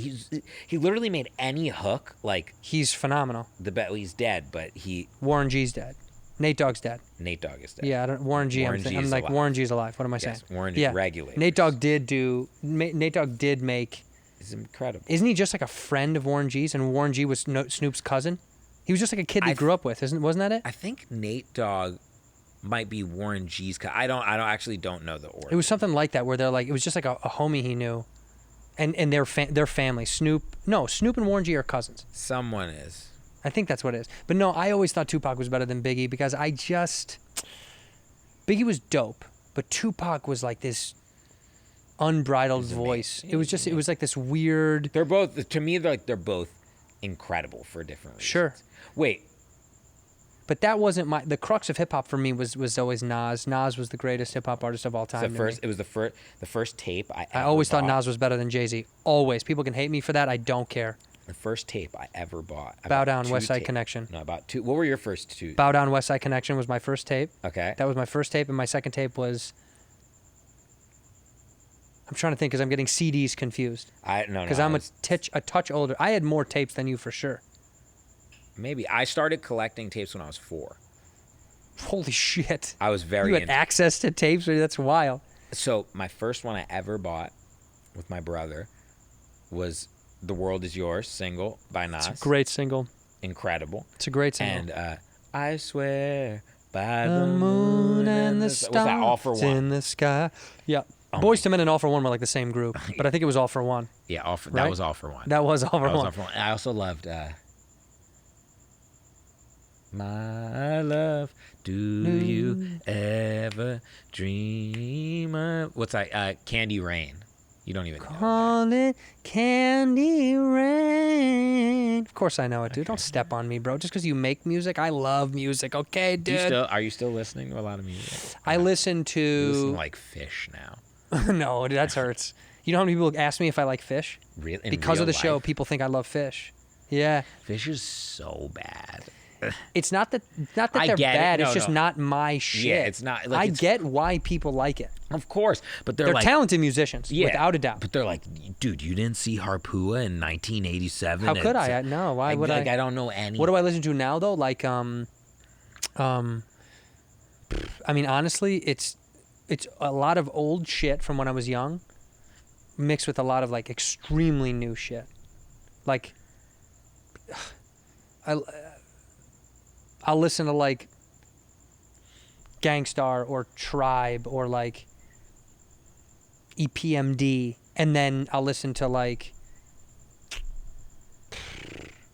He literally made any hook like he's phenomenal. he's dead, but Warren G's dead. Nate Dogg's dead. Nate Dogg is dead. Yeah, Warren G. Warren G I'm is like alive. Warren G's alive. What am I saying? Yes, Warren G. Yeah. Regulators. Nate Dogg did make. He's incredible. Isn't he just like a friend of Warren G's? And Warren G was Snoop's cousin. He was just like a kid they grew up with, wasn't that it? I think Nate Dogg might be Warren G's. I don't know the order. It was something like that where they're like it was just like a homie he knew, and their family. Snoop and Warren G are cousins. Someone is. I think that's what it is. But no, I always thought Tupac was better than Biggie because Biggie was dope, but Tupac was like this unbridled voice. It was like this weird. They're both, to me, they're both incredible for different reasons. Sure. Wait. But that wasn't the crux of hip hop for me was always Nas. Nas was the greatest hip hop artist of all time. It was the first tape I ever always thought bought. Nas was better than Jay-Z. Always. People can hate me for that. I don't care. The first tape I ever bought. I Bow bought Down, two West Side tapes. Connection. No, about two. What were your first two? Bow Down, West Side Connection was my first tape. Okay. That was my first tape, and my second tape was. I'm trying to think because I'm getting CDs confused. Because I'm a touch older. I had more tapes than you for sure. Maybe. I started collecting tapes when I was 4. Holy shit. I was very You had access to tapes? That's wild. So my first one I ever bought with my brother was The World Is Yours single by Nas. It's a great single. Incredible. It's a great single. And I swear by the moon and the stars was that All for One? in the sky. Yeah. Oh Boyz II Men and All for One were like the same group, but I think it was All for One. Yeah, that Right? was All for One. That was All for That was One. All for One. I also loved My love, do you ever dream of... What's that? Candy Rain. You don't even know that. Call it Candy Rain. Of course I know it, dude. Don't step on me, bro. Just because you make music, I love music. Okay, dude. Are you still listening to a lot of music? I listen You to... listen to, like, Fish now. No, dude, that hurts. You know how many people ask me if I like fish? Really? Because of the show, people think I love fish. Yeah. Fish is so bad. It's not that I they're get it. bad. No, it's just no. not my shit. Yeah, it's not. Like, I it's- get why people like it. Of course, but They're like talented musicians, without a doubt. But they're like, dude, you didn't see Harpua in 1987? How could I? No, why would like, I? I don't know any. What do I listen to now though? Like, I mean, honestly, it's a lot of old shit from when I was young, mixed with a lot of like extremely new shit. Like, I'll listen to like Gangstar or Tribe or like EPMD, and then I'll listen to like,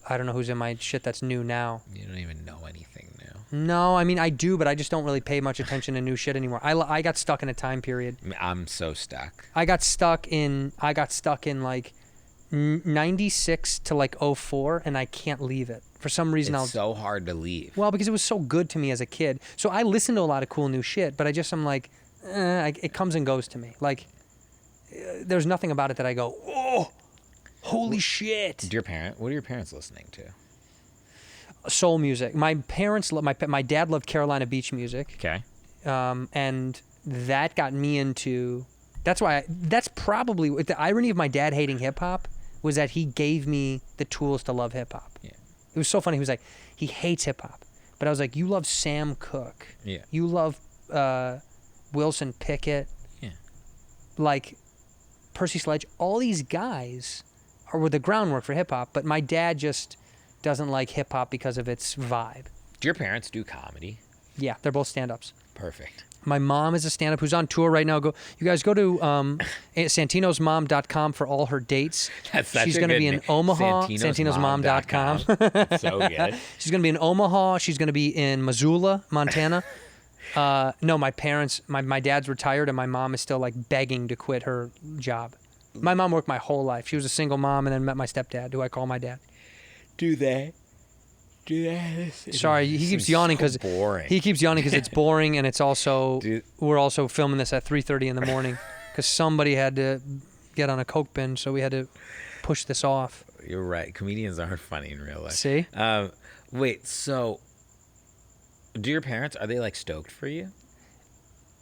I don't know who's in my shit that's new now. You don't even know anything new. No, I mean I do, but I just don't really pay much attention to new shit anymore. I got stuck in a time period. I'm so stuck. I got stuck in like 96 to like 04, and I can't leave it. For some reason, It's so hard to leave. well, because it was so good to me as a kid. So I listen to a lot of cool new shit, but I'm like, it comes and goes to me. Like, there's nothing about it that I go, oh, holy shit. What are your parents listening to? Soul music. My parents, my dad loved Carolina Beach music. Okay. And that got me into. That's probably the irony of my dad hating hip hop was that he gave me the tools to love hip hop. Yeah. It was so funny. He was like, he hates hip hop, but I was like, you love Sam Cooke. Yeah. You love Wilson Pickett. Yeah. Like Percy Sledge. All these guys were the groundwork for hip hop, but my dad just doesn't like hip hop because of its vibe. Do your parents do comedy? Yeah, they're both stand-ups. Perfect. My mom is a stand-up who's on tour right now. You guys go to santinosmom.com for all her dates. That's such She's a going to good be in name. Omaha. Santinosmom.com. That's so good. She's going to be in Omaha. She's going to be in Missoula, Montana. No, my parents, my dad's retired, and my mom is still like begging to quit her job. My mom worked my whole life. She was a single mom and then met my stepdad, who I call my dad. Do they? Sorry, he keeps yawning because it's boring, and it's also we're also filming this at 3:30 in the morning because somebody had to get on a Coke bin, so we had to push this off. You're right. Comedians aren't funny in real life. See? Wait. So, do your parents, are they like stoked for you?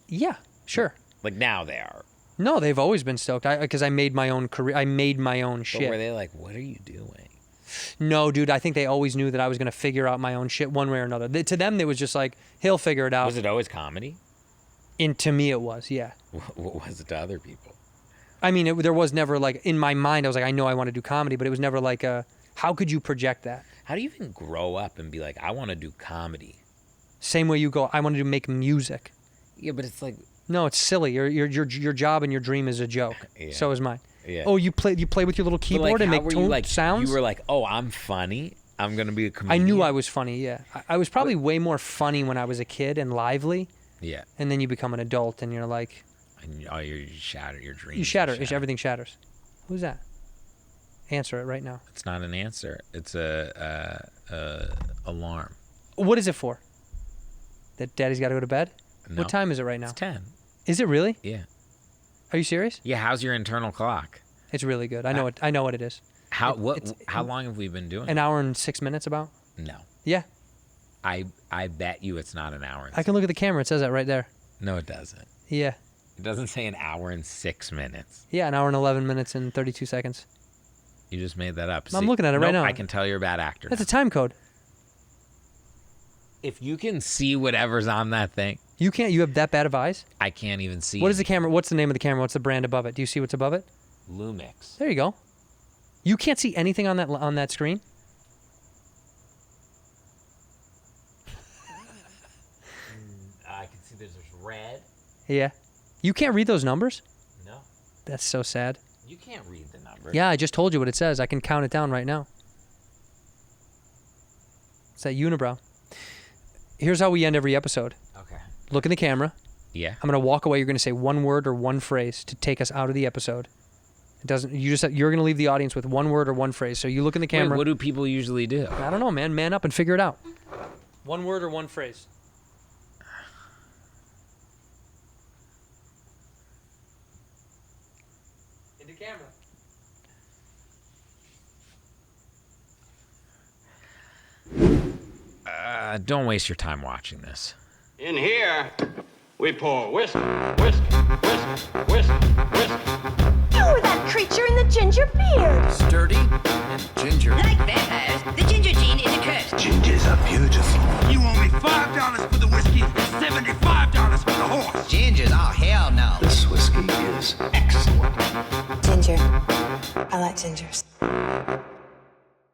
Yeah, sure. Like now they are. No, they've always been stoked because I made my own career. I made my own But shit. were they like, what are you doing? No, dude, I think they always knew that I was going to figure out my own shit one way or another. To them, it was just like, he'll figure it out. Was it always comedy? To me, it was, yeah. What was it to other people? I mean, there was never like, in my mind, I was like, I know I want to do comedy, but it was never like, how could you project that? How do you even grow up and be like, I want to do comedy? Same way you go, I want to make music. Yeah, but it's like... No, it's silly. Your job and your dream is a joke. Yeah. So is mine. Yeah. Oh, you play with your little keyboard and make sounds? You were like, oh, I'm funny. I'm going to be a comedian. I knew I was funny, yeah. I was probably way more funny when I was a kid and lively. Yeah. And then you become an adult and you're like... you shatter your dreams. You shatter. Everything shatters. Who's that? Answer it right now. It's not an answer. It's a alarm. What is it for? That daddy's got to go to bed? No. What time is it right now? It's 10. Is it really? Yeah. Are you serious? Yeah, how's your internal clock? It's really good. I know it. I know what it is. How long have we been doing An hour and 6 minutes about? No. Yeah. I bet you it's not an hour. I can look at the camera. It says that right there. No, it doesn't. Yeah. It doesn't say an hour and 6 minutes. Yeah, an hour and 11 minutes and 32 seconds. You just made that up. I'm looking at it right now. I can tell you're a bad actor. That's a time code. If you can see whatever's on that thing. You can't. You have that bad of eyes? I can't even see. What is the camera? What's the name of the camera? What's the brand above it? Do you see what's above it? Lumix. There you go. You can't see anything on that screen? I can see there's red. Yeah. You can't read those numbers? No. That's so sad. You can't read the numbers. Yeah, I just told you what it says. I can count it down right now. It's that unibrow. Here's how we end every episode. Okay. Look in the camera. Yeah. I'm going to walk away. You're going to say one word or one phrase to take us out of the episode. It doesn't. You're going to leave the audience with one word or one phrase. So you look in the camera. Wait, what do people usually do? I don't know, man. Man up and figure it out. One word or one phrase. Into camera. Don't waste your time watching this. In here, we pour whisk, whisk, whisk, whisk, whisk. You were that creature in the ginger beard. Sturdy and ginger. Like vampires, the ginger gene is a curse. Gingers are beautiful. You owe me $5 for the whiskey and $75 for the horse. Gingers? Oh, hell no. This whiskey is excellent. Ginger. I like gingers.